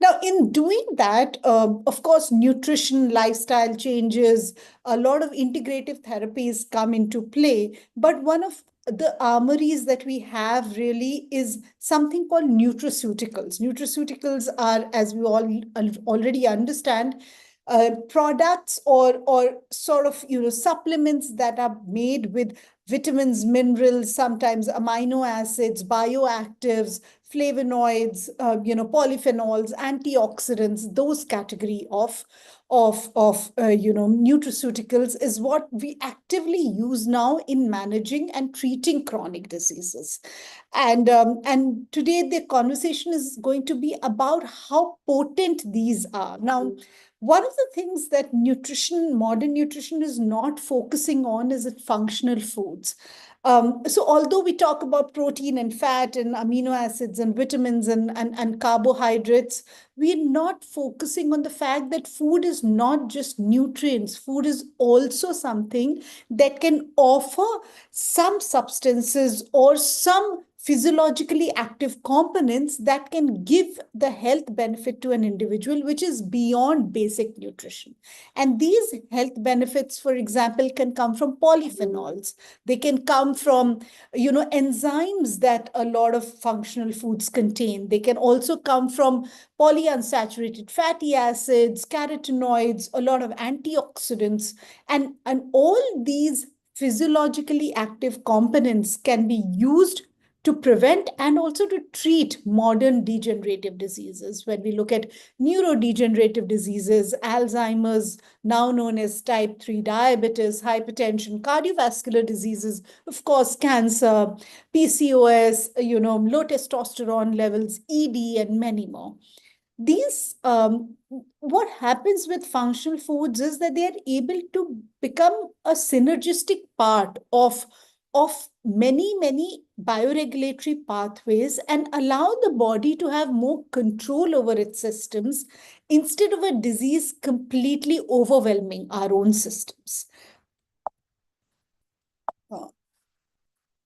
Now, in doing that, of course, nutrition, lifestyle changes, a lot of integrative therapies come into play. But one of the armories that we have really is something called nutraceuticals. Nutraceuticals are, as we all already understand, products or sort of supplements that are made with vitamins, minerals, sometimes amino acids, bioactives, flavonoids, polyphenols, antioxidants. Those category of nutraceuticals is what we actively use now in managing and treating chronic diseases. And today the conversation is going to be about how potent these are. Now, one of the things that modern nutrition is not focusing on is functional foods. So although we talk about protein and fat and amino acids and vitamins and carbohydrates, we're not focusing on the fact that food is not just nutrients. Food is also something that can offer some substances or some physiologically active components that can give the health benefit to an individual, which is beyond basic nutrition. And these health benefits, for example, can come from polyphenols. They can come from, enzymes that a lot of functional foods contain. They can also come from polyunsaturated fatty acids, carotenoids, a lot of antioxidants, and all these physiologically active components can be used to prevent and also to treat modern degenerative diseases. When we look at neurodegenerative diseases, Alzheimer's, now known as type 3 diabetes, hypertension, cardiovascular diseases, of course, cancer, PCOS, low testosterone levels, ED, and many more. These, what happens with functional foods is that they are able to become a synergistic part of many bioregulatory pathways and allow the body to have more control over its systems instead of a disease completely overwhelming our own systems.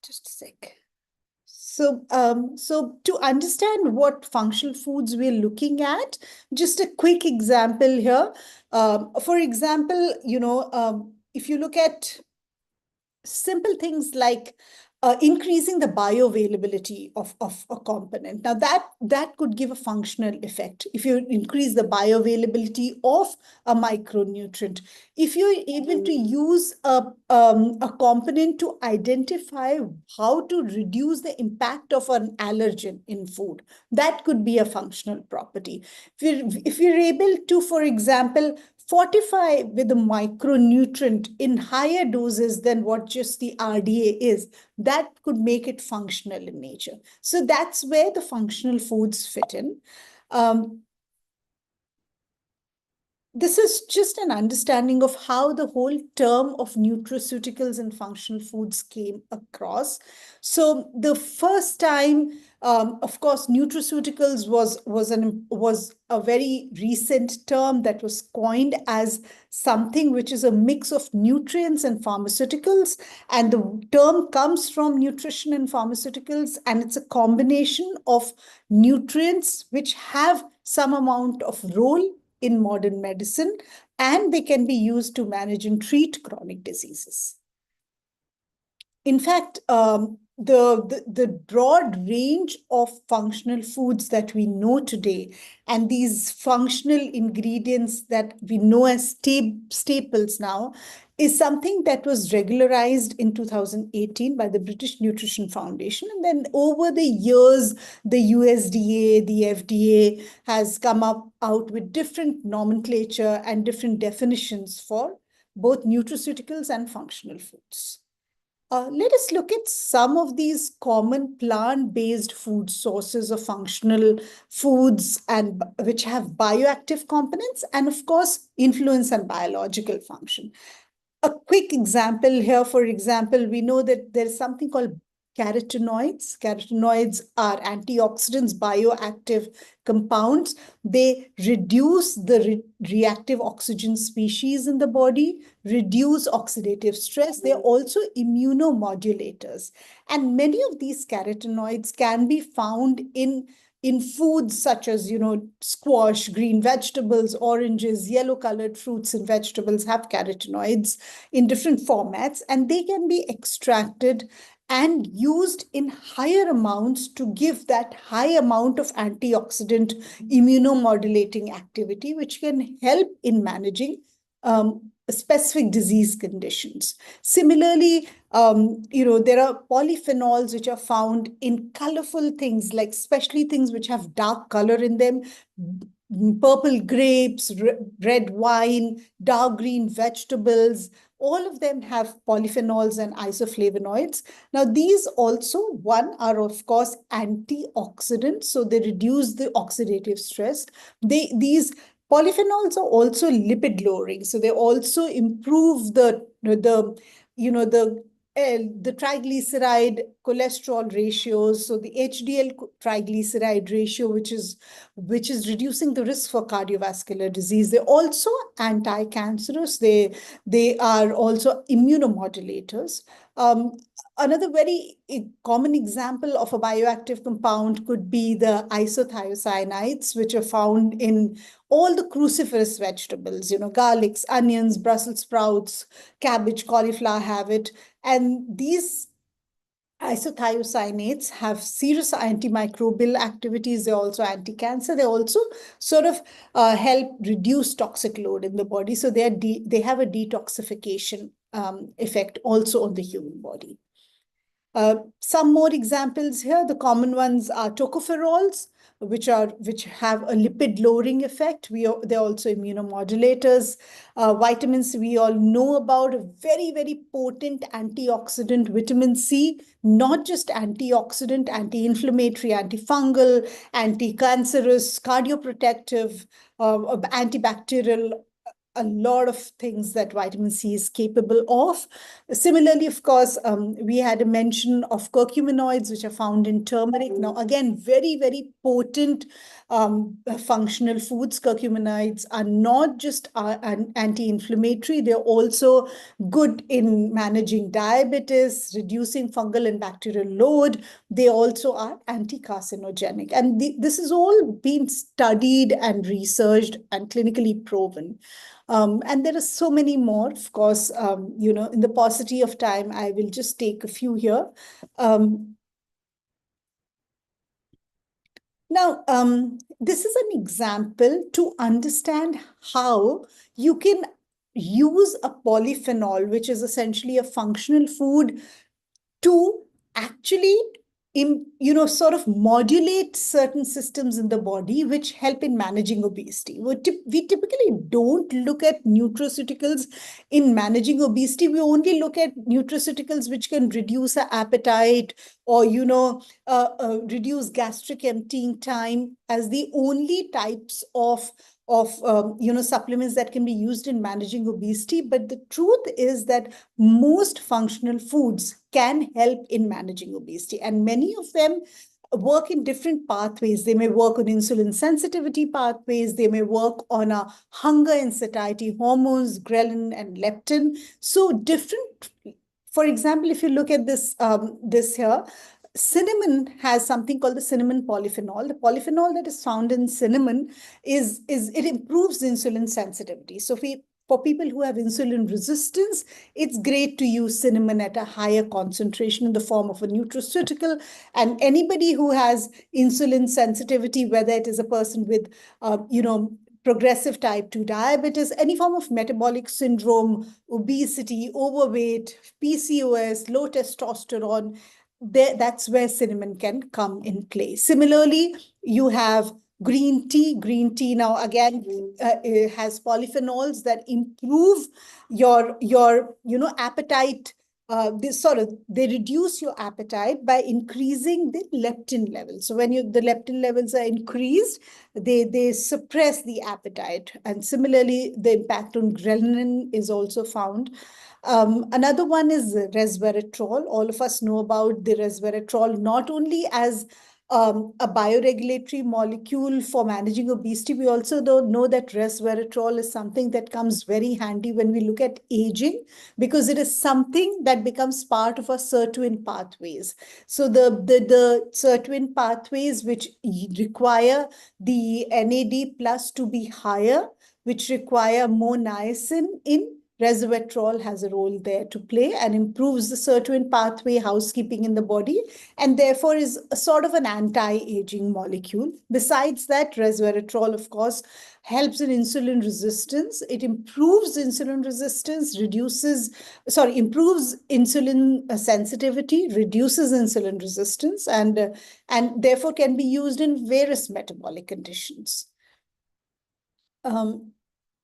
Just a sec. So to understand what functional foods we're looking at, just a quick example here. For example, if you look at simple things like increasing the bioavailability of a component. Now that could give a functional effect. If you increase the bioavailability of a micronutrient, if you're able to use a component to identify how to reduce the impact of an allergen in food, that could be a functional property. If you're able to, for example, fortify with a micronutrient in higher doses than what just the RDA is, that could make it functional in nature. So that's where the functional foods fit in. This is just an understanding of how the whole term of nutraceuticals and functional foods came across. So the first time, of course, nutraceuticals was a very recent term that was coined as something which is a mix of nutrients and pharmaceuticals. And the term comes from nutrition and pharmaceuticals, and it's a combination of nutrients which have some amount of role in modern medicine, and they can be used to manage and treat chronic diseases. In fact, the broad range of functional foods that we know today, and these functional ingredients that we know as staples now, is something that was regularized in 2018 by the British Nutrition Foundation. And then over the years, the USDA, the FDA has come out with different nomenclature and different definitions for both nutraceuticals and functional foods. Let us look at some of these common plant-based food sources of functional foods and which have bioactive components and, of course, influence on biological function. A quick example here, for example, we know that there's something called carotenoids. Carotenoids are antioxidants, bioactive compounds. They reduce the reactive oxygen species in the body, reduce oxidative stress. They're also immunomodulators. And many of these carotenoids can be found in foods such as, squash, green vegetables, oranges, yellow-colored fruits and vegetables have carotenoids in different formats, and they can be extracted and used in higher amounts to give that high amount of antioxidant immunomodulating activity, which can help in managing specific disease conditions. Similarly, there are polyphenols which are found in colorful things, like especially things which have dark color in them, purple grapes, red wine, dark green vegetables. All of them have polyphenols and isoflavonoids. Now, these also, are of course antioxidants, so they reduce the oxidative stress. These polyphenols are also lipid lowering, so they also improve the triglyceride cholesterol ratios, so the HDL triglyceride ratio, which is reducing the risk for cardiovascular disease. They're also anti-cancerous. They are also immunomodulators. Another very common example of a bioactive compound could be the isothiocyanates, which are found in all the cruciferous vegetables, garlics, onions, Brussels sprouts, cabbage, cauliflower have it. And these isothiocyanates have serious antimicrobial activities. They're also anti-cancer. They also sort of help reduce toxic load in the body. So they have a detoxification effect also on the human body. Some more examples here. The common ones are tocopherols, which have a lipid lowering effect. They're also immunomodulators. Vitamins we all know about, a very, very potent antioxidant, vitamin C, not just antioxidant, anti-inflammatory, antifungal, anti-cancerous, cardioprotective, antibacterial, a lot of things that vitamin C is capable of. Similarly, of course, we had a mention of curcuminoids, which are found in turmeric. Now, again, very, very potent functional foods. Curcuminoids are not just anti-inflammatory, they're also good in managing diabetes, reducing fungal and bacterial load. They also are anti-carcinogenic. And this has all been studied and researched and clinically proven. And there are so many more, of course, in the paucity of time, I will just take a few here. Now, this is an example to understand how you can use a polyphenol, which is essentially a functional food, to actually sort of modulate certain systems in the body which help in managing obesity. We typically don't look at nutraceuticals in managing obesity. We only look at nutraceuticals which can reduce our appetite or, reduce gastric emptying time as the only types of supplements that can be used in managing obesity. But the truth is that most functional foods can help in managing obesity, and many of them work in different pathways. They may work on insulin sensitivity pathways. They may work on hunger and satiety hormones, ghrelin and leptin. So different. For example, if you look at this here, cinnamon has something called the cinnamon polyphenol. The polyphenol that is found in cinnamon it improves insulin sensitivity. So for people who have insulin resistance, it's great to use cinnamon at a higher concentration in the form of a nutraceutical. And anybody who has insulin sensitivity, whether it is a person with, progressive type 2 diabetes, any form of metabolic syndrome, obesity, overweight, PCOS, low testosterone, that's where cinnamon can come in play. Similarly, you have green tea. Green tea now again it has polyphenols that improve your appetite. They reduce your appetite by increasing the leptin levels. So when the leptin levels are increased, they suppress the appetite. And similarly, the impact on ghrelin is also found. Another one is resveratrol. All of us know about the resveratrol not only as a bioregulatory molecule for managing obesity. We also know that resveratrol is something that comes very handy when we look at aging, because it is something that becomes part of our sirtuin pathways. So the sirtuin pathways which require the NAD plus to be higher, which require more niacin in, resveratrol has a role there to play and improves the sirtuin pathway housekeeping in the body, and therefore is a sort of an anti-aging molecule. Besides that, resveratrol, of course, helps in insulin resistance. It improves insulin resistance, improves insulin sensitivity, reduces insulin resistance, and therefore can be used in various metabolic conditions.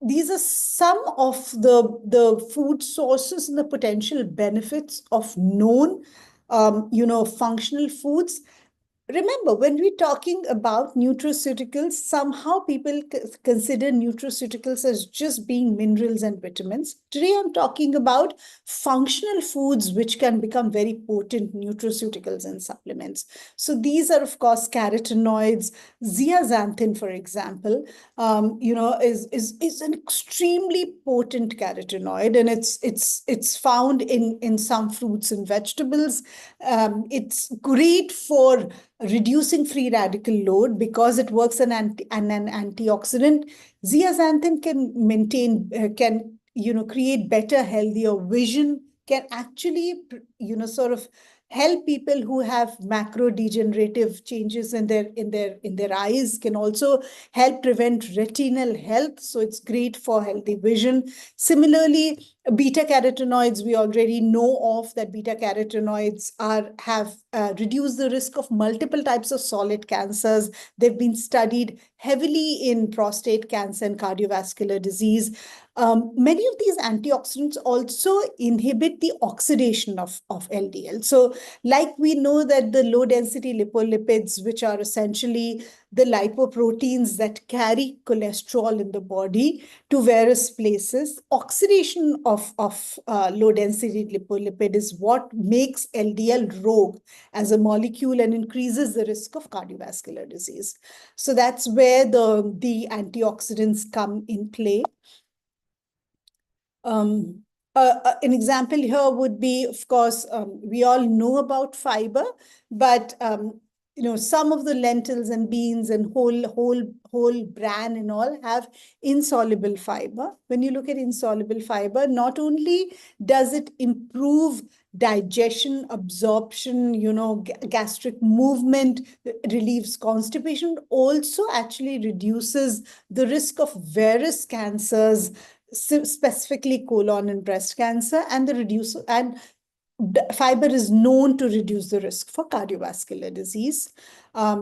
These are some of the food sources and the potential benefits of known, functional foods. Remember, when we're talking about nutraceuticals, somehow people consider nutraceuticals as just being minerals and vitamins. Today, I'm talking about functional foods which can become very potent nutraceuticals and supplements. So these are, of course, carotenoids. Zeaxanthin, for example, is an extremely potent carotenoid, and it's found in some fruits and vegetables. It's great for reducing free radical load because it works as an antioxidant. Zeaxanthin can create better, healthier vision, can actually, sort of help people who have macro degenerative changes in their eyes, can also help prevent retinal health. So it's great for healthy vision. Similarly, Beta carotenoids, we already know of that beta carotenoids have reduced the risk of multiple types of solid cancers. They've been studied heavily in prostate cancer and cardiovascular disease. Many of these antioxidants also inhibit the oxidation of LDL. So like we know that the low density lipolipids, which are essentially the lipoproteins that carry cholesterol in the body to various places, oxidation of low density lipolipid is what makes LDL rogue as a molecule and increases the risk of cardiovascular disease. So that's where the antioxidants come in play. An example here would be, of course, we all know about fiber, but some of the lentils and beans and whole bran and all have insoluble fiber. When you look at insoluble fiber, not only does it improve digestion, absorption, gastric movement, relieves constipation, also actually reduces the risk of various cancers, specifically colon and breast cancer, and fiber is known to reduce the risk for cardiovascular disease.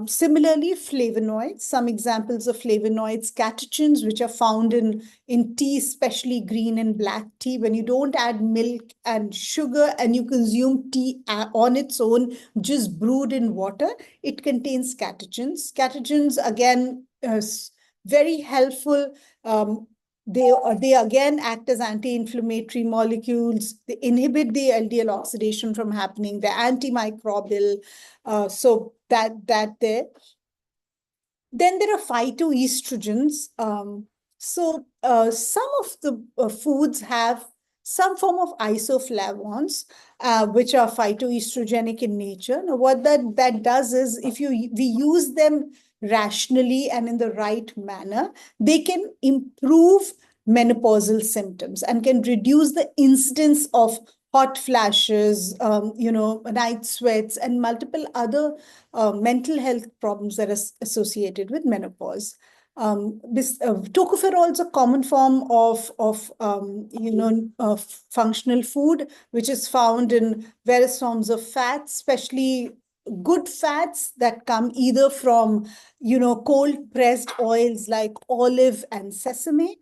Similarly, flavonoids, some examples of flavonoids, catechins, which are found in tea, especially green and black tea. When you don't add milk and sugar and you consume tea on its own, just brewed in water, it contains catechins. Catechins, again, very helpful. They again act as anti-inflammatory molecules. They inhibit the LDL oxidation from happening. They're antimicrobial. So that there. Then there are phytoestrogens. Some of the foods have some form of isoflavones, which are phytoestrogenic in nature. Now, what that does is, if we use them rationally and in the right manner, they can improve menopausal symptoms and can reduce the incidence of hot flashes, night sweats, and multiple other mental health problems that are associated with menopause. Tocopherol is a common form of functional food, which is found in various forms of fats, especially good fats that come either from cold pressed oils like olive and sesame.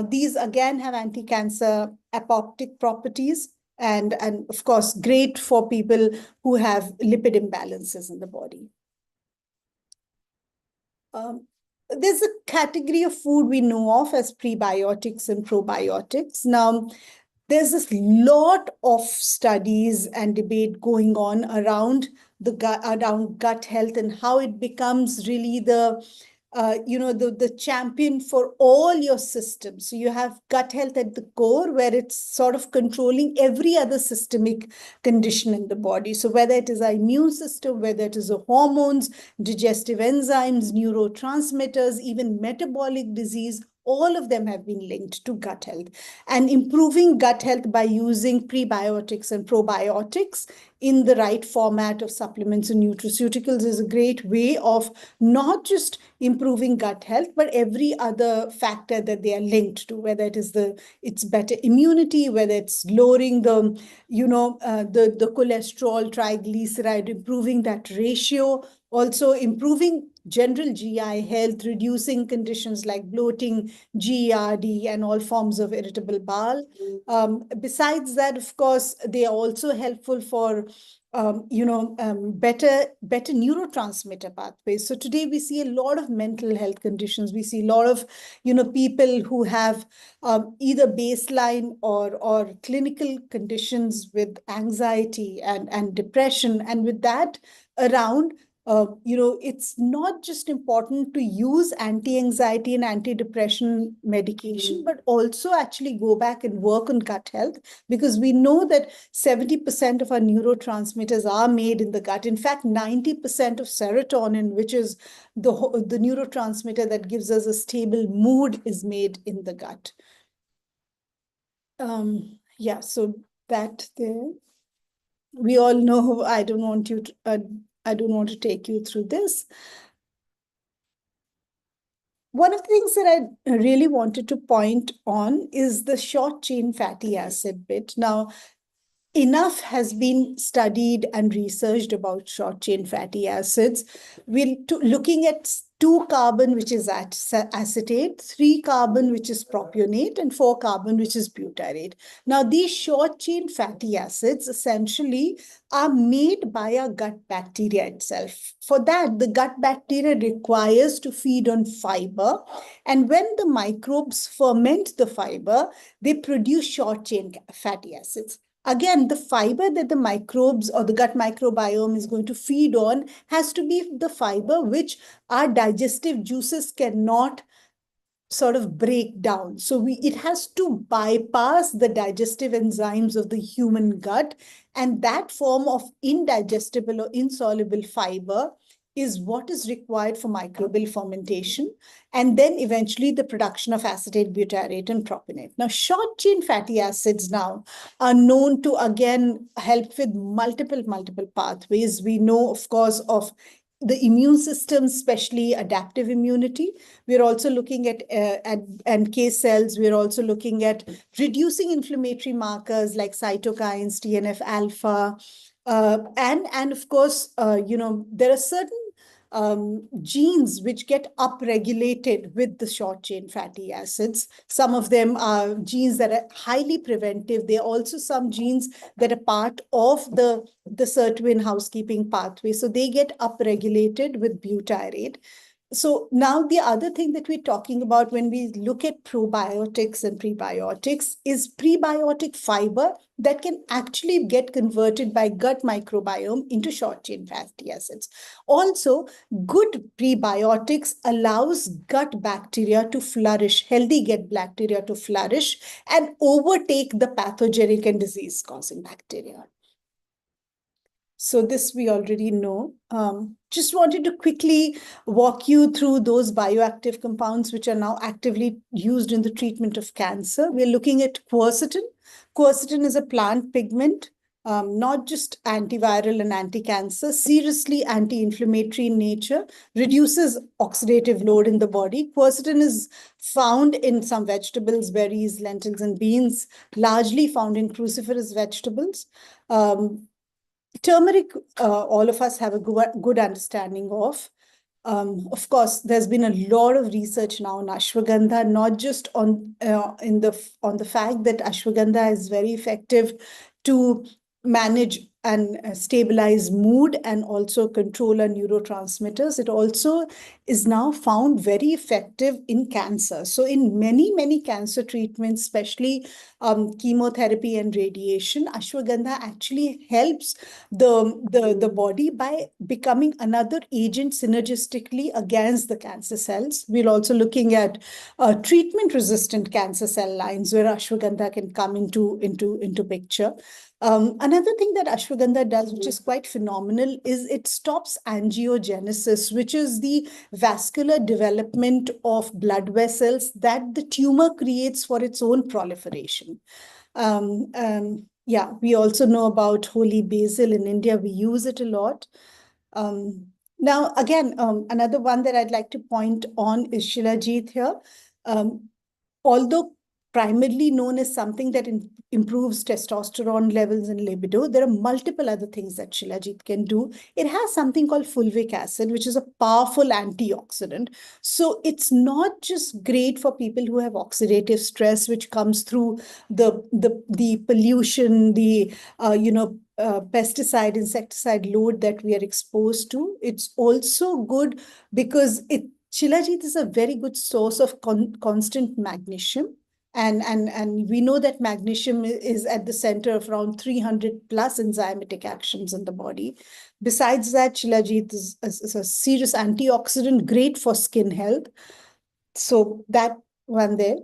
These again have anti-cancer apoptic properties, and of course great for people who have lipid imbalances in the body. There's a category of food we know of as prebiotics and probiotics. Now, there's this lot of studies and debate going on around gut health and how it becomes really the champion for all your systems. So you have gut health at the core, where it's sort of controlling every other systemic condition in the body. So whether it is our immune system, whether it is the hormones, digestive enzymes, neurotransmitters, even metabolic disease, all of them have been linked to gut health. And improving gut health by using prebiotics and probiotics in the right format of supplements and nutraceuticals is a great way of not just improving gut health, but every other factor that they are linked to, whether it is it's better immunity, whether it's lowering the cholesterol, triglyceride, improving that ratio, also improving general GI health, reducing conditions like bloating, GERD, and all forms of irritable bowel. Besides that, of course, they are also helpful for better neurotransmitter pathways. So today we see a lot of mental health conditions. We see a lot of people who have either baseline or clinical conditions with anxiety and depression, and with that around. It's not just important to use anti-anxiety and anti-depression medication, but also actually go back and work on gut health, because we know that 70% of our neurotransmitters are made in the gut. In fact, 90% of serotonin, which is the neurotransmitter that gives us a stable mood, is made in the gut. So that there. We all know, I don't want to take you through this. One of the things that I really wanted to point on is the short chain fatty acid bit. Now, enough has been studied and researched about short chain fatty acids. We're looking at 2 carbon, which is acetate, 3 carbon, which is propionate, and 4 carbon, which is butyrate. Now, these short chain fatty acids essentially are made by our gut bacteria itself. For that, the gut bacteria requires to feed on fiber. And when the microbes ferment the fiber, they produce short chain fatty acids. Again, the fiber that the microbes or the gut microbiome is going to feed on has to be the fiber which our digestive juices cannot sort of break down. So it has to bypass the digestive enzymes of the human gut, and that form of indigestible or insoluble fiber is what is required for microbial fermentation, and then eventually the production of acetate, butyrate, and propionate. Now, short chain fatty acids now are known to, again, help with multiple pathways. We know, of course, of the immune system, especially adaptive immunity. We're also looking at NK cells. We're also looking at reducing inflammatory markers like cytokines, TNF alpha, and of course, there are certain genes which get upregulated with the short chain fatty acids. Some of them are genes that are highly preventive. There are also some genes that are part of the sirtuin housekeeping pathway. So they get upregulated with butyrate. So now the other thing that we're talking about when we look at probiotics and prebiotics is prebiotic fiber that can actually get converted by gut microbiome into short chain fatty acids. Also, good prebiotics allows gut bacteria to flourish, healthy gut bacteria to flourish and overtake the pathogenic and disease causing bacteria. So this we already know. Just wanted to quickly walk you through those bioactive compounds which are now actively used in the treatment of cancer. We're looking at quercetin. Quercetin is a plant pigment, not just antiviral and anti-cancer, seriously anti-inflammatory in nature, reduces oxidative load in the body. Quercetin is found in some vegetables, berries, lentils, and beans, largely found in cruciferous vegetables. Turmeric, all of us have a good understanding of. Of course, there's been a lot of research now on ashwagandha, not just on the fact that ashwagandha is very effective to manage and stabilize mood and also control our neurotransmitters. It also is now found very effective in cancer. So in many cancer treatments, especially chemotherapy and radiation, ashwagandha actually helps the body by becoming another agent synergistically against the cancer cells. We're also looking at treatment-resistant cancer cell lines where ashwagandha can come into picture. Another thing that ashwagandha does, which is quite phenomenal, is it stops angiogenesis, which is the vascular development of blood vessels that the tumor creates for its own proliferation. Yeah, we also know about holy basil in India. We use it a lot. Now, again, another one that I'd like to point on is Shilajit here. Although primarily known as something that improves testosterone levels and libido, there are multiple other things that Shilajit can do. It has something called fulvic acid, which is a powerful antioxidant. So it's not just great for people who have oxidative stress, which comes through the pollution, the pesticide, insecticide load that we are exposed to. It's also good because Shilajit is a very good source of constant magnesium. And we know that magnesium is at the center of around 300 plus enzymatic actions in the body. Besides that, Shilajit is a serious antioxidant, great for skin health. So that one there.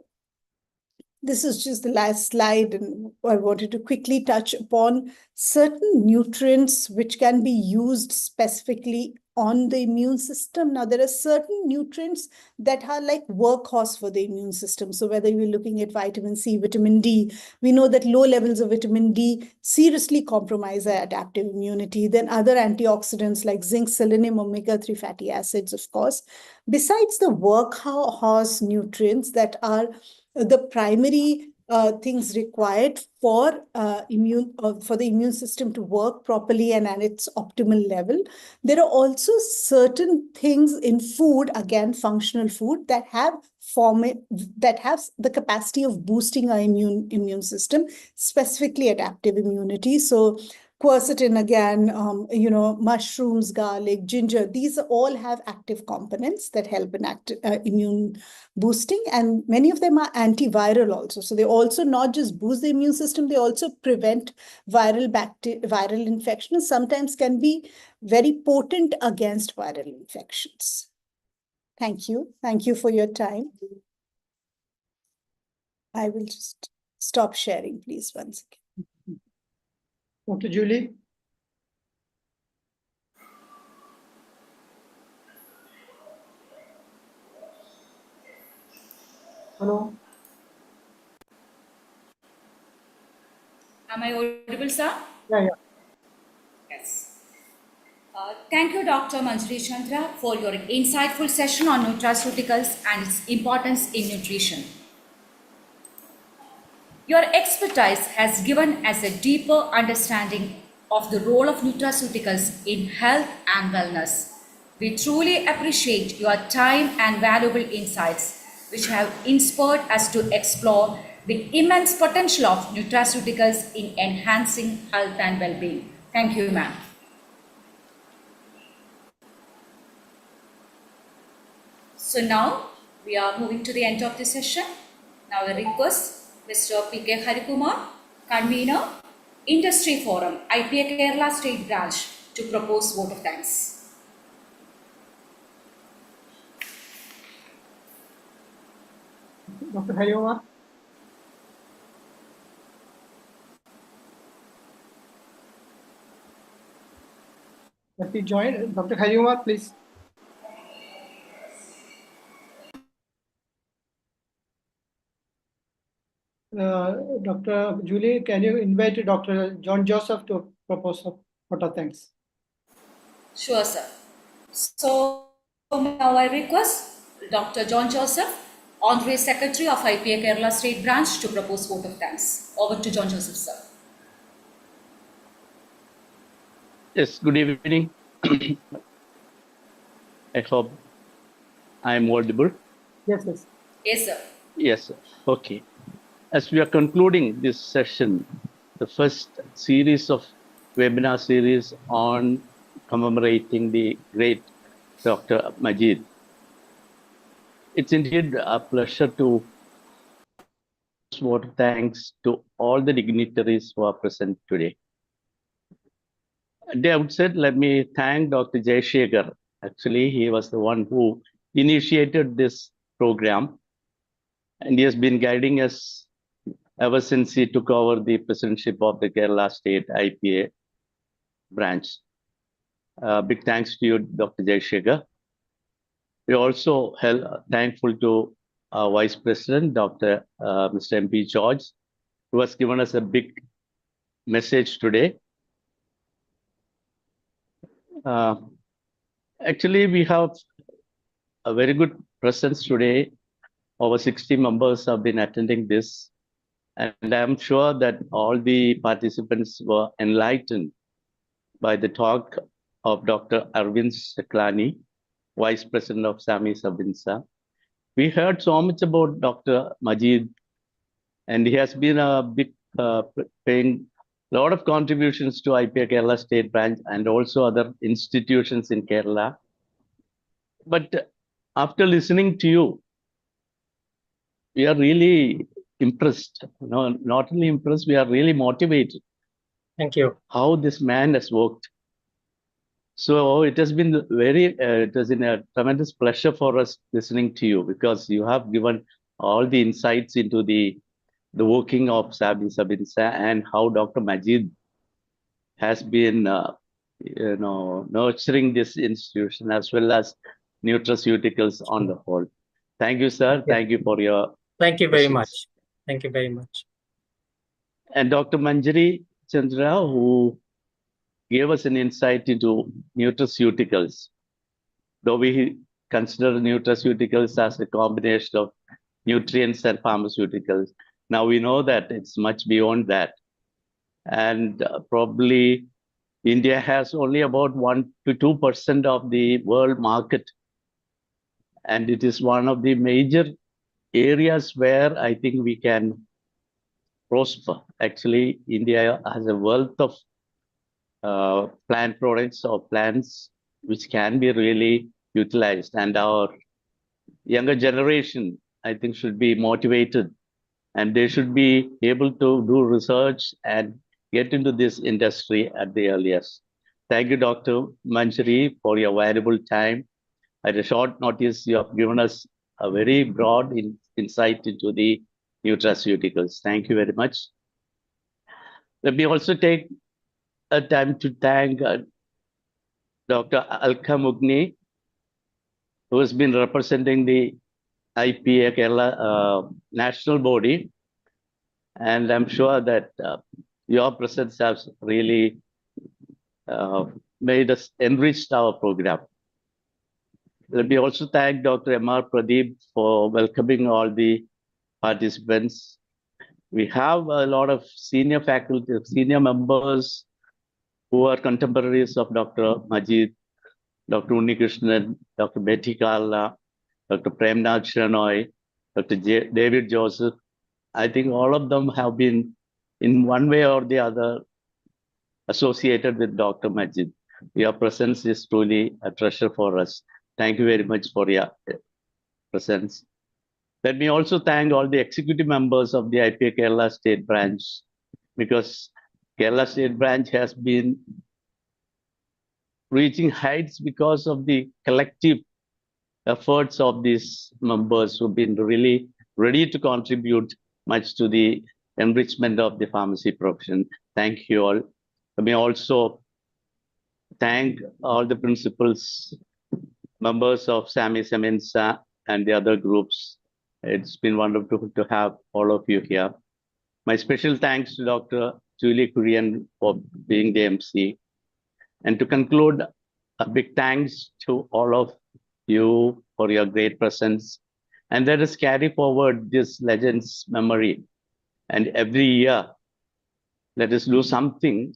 This is just the last slide, and I wanted to quickly touch upon certain nutrients which can be used specifically on the immune system. Now, there are certain nutrients that are like workhorse for the immune system. So whether you're looking at vitamin C, vitamin D, we know that low levels of vitamin D seriously compromise our adaptive immunity. Then other antioxidants like zinc, selenium, omega-3 fatty acids, of course. Besides the workhorse nutrients that are the primary things required for the immune system to work properly and at its optimal level, there are also certain things in food, again functional food, that have the capacity of boosting our immune system, specifically adaptive immunity. So quercetin, again, mushrooms, garlic, ginger, these all have active components that help in immune boosting, and many of them are antiviral also. So they also not just boost the immune system, they also prevent viral infections, sometimes can be very potent against viral infections. Thank you. Thank you for your time. I will just stop sharing, please, once again. Dr. Julie? Hello? Am I audible, sir? Yeah. Yes. Thank you, Dr. Manjari Chandra, for your insightful session on nutraceuticals and its importance in nutrition. Your expertise has given us a deeper understanding of the role of nutraceuticals in health and wellness. We truly appreciate your time and valuable insights, which have inspired us to explore the immense potential of nutraceuticals in enhancing health and well-being. Thank you, ma'am. So now we are moving to the end of the session. Now I request Mr. P.K. Harikumar, Convener, Industry Forum, IPA Kerala State Branch, to propose vote of thanks. Dr. Harikumar? Let me join. Dr. Harikumar, please. Dr. Julie, can you invite Dr. John Joseph to propose a vote of thanks? Sure, sir. So now I request Dr. John Joseph, Honorary Secretary of IPA Kerala State Branch, to propose vote of thanks. Over to John Joseph, sir. Yes, good evening. I hope I am audible. Yes. Yes, sir. Yes, sir. Okay. As we are concluding this session, the first series of webinar series on commemorating the great Dr. Majeed, it's indeed a pleasure to vote thanks to all the dignitaries who are present today. At the outset, let me thank Dr. Jayashekhar. Actually, he was the one who initiated this program, and he has been guiding us ever since he took over the presidentship of the Kerala State IPA branch. Big thanks to you, Dr. Jayashekhar. We're also thankful to our Vice President, Dr. Mr. MP George, who has given us a big message today. Actually, we have a very good presence today. Over 60 members have been attending this. And I'm sure that all the participants were enlightened by the talk of Dr. Arvind Shaklani, Vice President of Sami Sabinsa. We heard so much about Dr. Majeed, and he has been a big paying a lot of contributions to IPA Kerala State Branch and also other institutions in Kerala. But after listening to you, we are really impressed. No, not only impressed, we are really motivated. Thank you. How this man has worked. So it has been it has been a tremendous pleasure for us listening to you, because you have given all the insights into the working of Sabinsa and how Dr. Majeed has been nurturing this institution as well as nutraceuticals on the whole. Thank you, sir. Yeah. Thank you for your Thank you very questions. much. Thank you very much. And Dr. Manjari Chandra, who gave us an insight into nutraceuticals. Though we consider nutraceuticals as a combination of nutrients and pharmaceuticals, now we know that it's much beyond that. And probably India has only about 1 to 2% of the world market. And it is one of the major areas where I think we can prosper. Actually, India has a wealth of plant products or plants which can be really utilized. And our younger generation, I think, should be motivated and they should be able to do research and get into this industry at the earliest. Thank you, Dr. Manjari, for your valuable time. At a short notice, you have given us a very broad insight into the nutraceuticals. Thank you very much. Let me also take a time to thank Dr. Alka Mugni, who has been representing the IPA Kerala national body. And I'm sure that your presence has really made us enriched our program. Let me also thank Dr. M.R. Pradeep for welcoming all the participants. We have a lot of senior faculty, senior members who are contemporaries of Dr. Majeed, Dr. Unnikrishnan, Dr. Betty Kalla, Dr. Premnath Shanoy, Dr. David Joseph. I think all of them have been in one way or the other associated with Dr. Majeed. Your presence is truly a treasure for us. Thank you very much for your presence. Let me also thank all the executive members of the IPA Kerala State Branch, because Kerala State Branch has been reaching heights because of the collective efforts of these members who've been really ready to contribute much to the enrichment of the pharmacy profession. Thank you all. Let me also thank all the principals, members of SAMI, Semensa, and the other groups. It's been wonderful to have all of you here. My special thanks to Dr. Julie Kurian for being the MC. And to conclude, a big thanks to all of you for your great presence. And let us carry forward this legend's memory. And every year, let us do something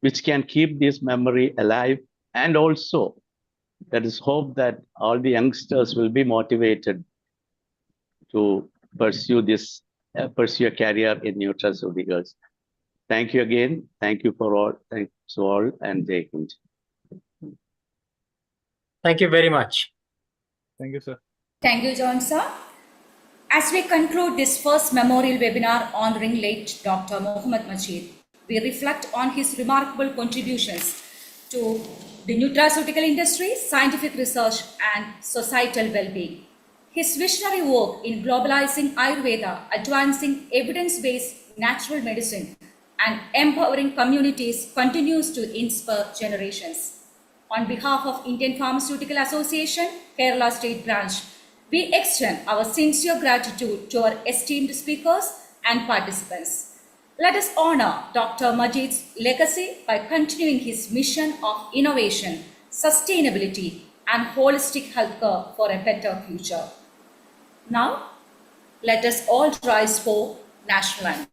which can keep this memory alive. And also, let us hope that all the youngsters will be motivated to pursue this, pursue a career in nutraceuticals. Thank you again. Thank you for all. Thanks to all, and Jai Hind. Thank you very much. Thank you, sir. Thank you, John, sir. As we conclude this first memorial webinar honoring late Dr. Muhammed Majeed, we reflect on his remarkable contributions to the nutraceutical industry, scientific research, and societal well-being. His visionary work in globalizing Ayurveda, advancing evidence-based natural medicine, and empowering communities continues to inspire generations. On behalf of Indian Pharmaceutical Association, Kerala State Branch, we extend our sincere gratitude to our esteemed speakers and participants. Let us honor Dr. Majeed's legacy by continuing his mission of innovation, sustainability, and holistic healthcare for a better future. Now, let us all rise for national anthem.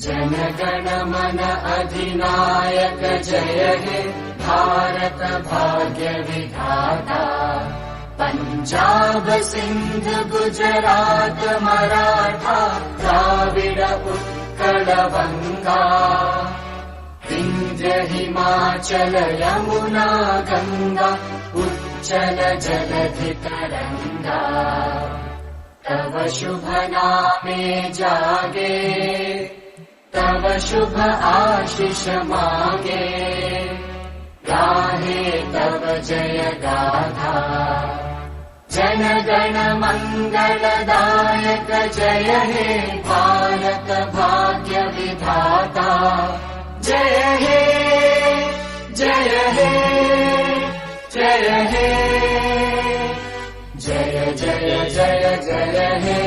Jana Gana मन अधिनायक जय हे भारत भाग्य विधाता पंजाब सिंध गुजरात मराठा द्राविड उत्कल बंगा विंध्य हिमाचल यमुना गंगा उच्चल जलधि तरंगा तव शुभ नामे जागे तव शुभ आशीष मांगे गाहे तव जय गाथा जय जन गण मंगलदायक जय हे भारत भाग्य विधाता जय हे जय हे जय हे जय जय जय जय हे.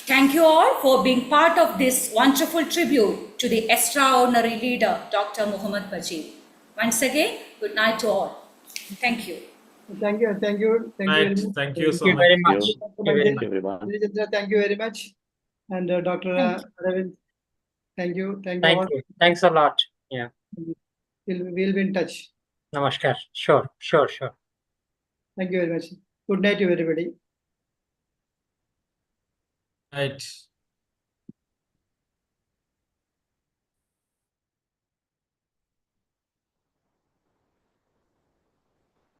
Thank you all for being part of this wonderful tribute to the extraordinary leader, Dr. Muhammed Majeed. Once again, good night to all. Thank you. Thank you. Thank you. Thank you very much. Thank you so Thank you much. very much. you. Thank you very much. Everyone. Thank you very much. And Dr. Aravind, thank you. Thank you Thank all. you. Thanks a lot. Yeah. We'll be in touch. Namaskar. Sure. Thank you very much. Good night to everybody. Right.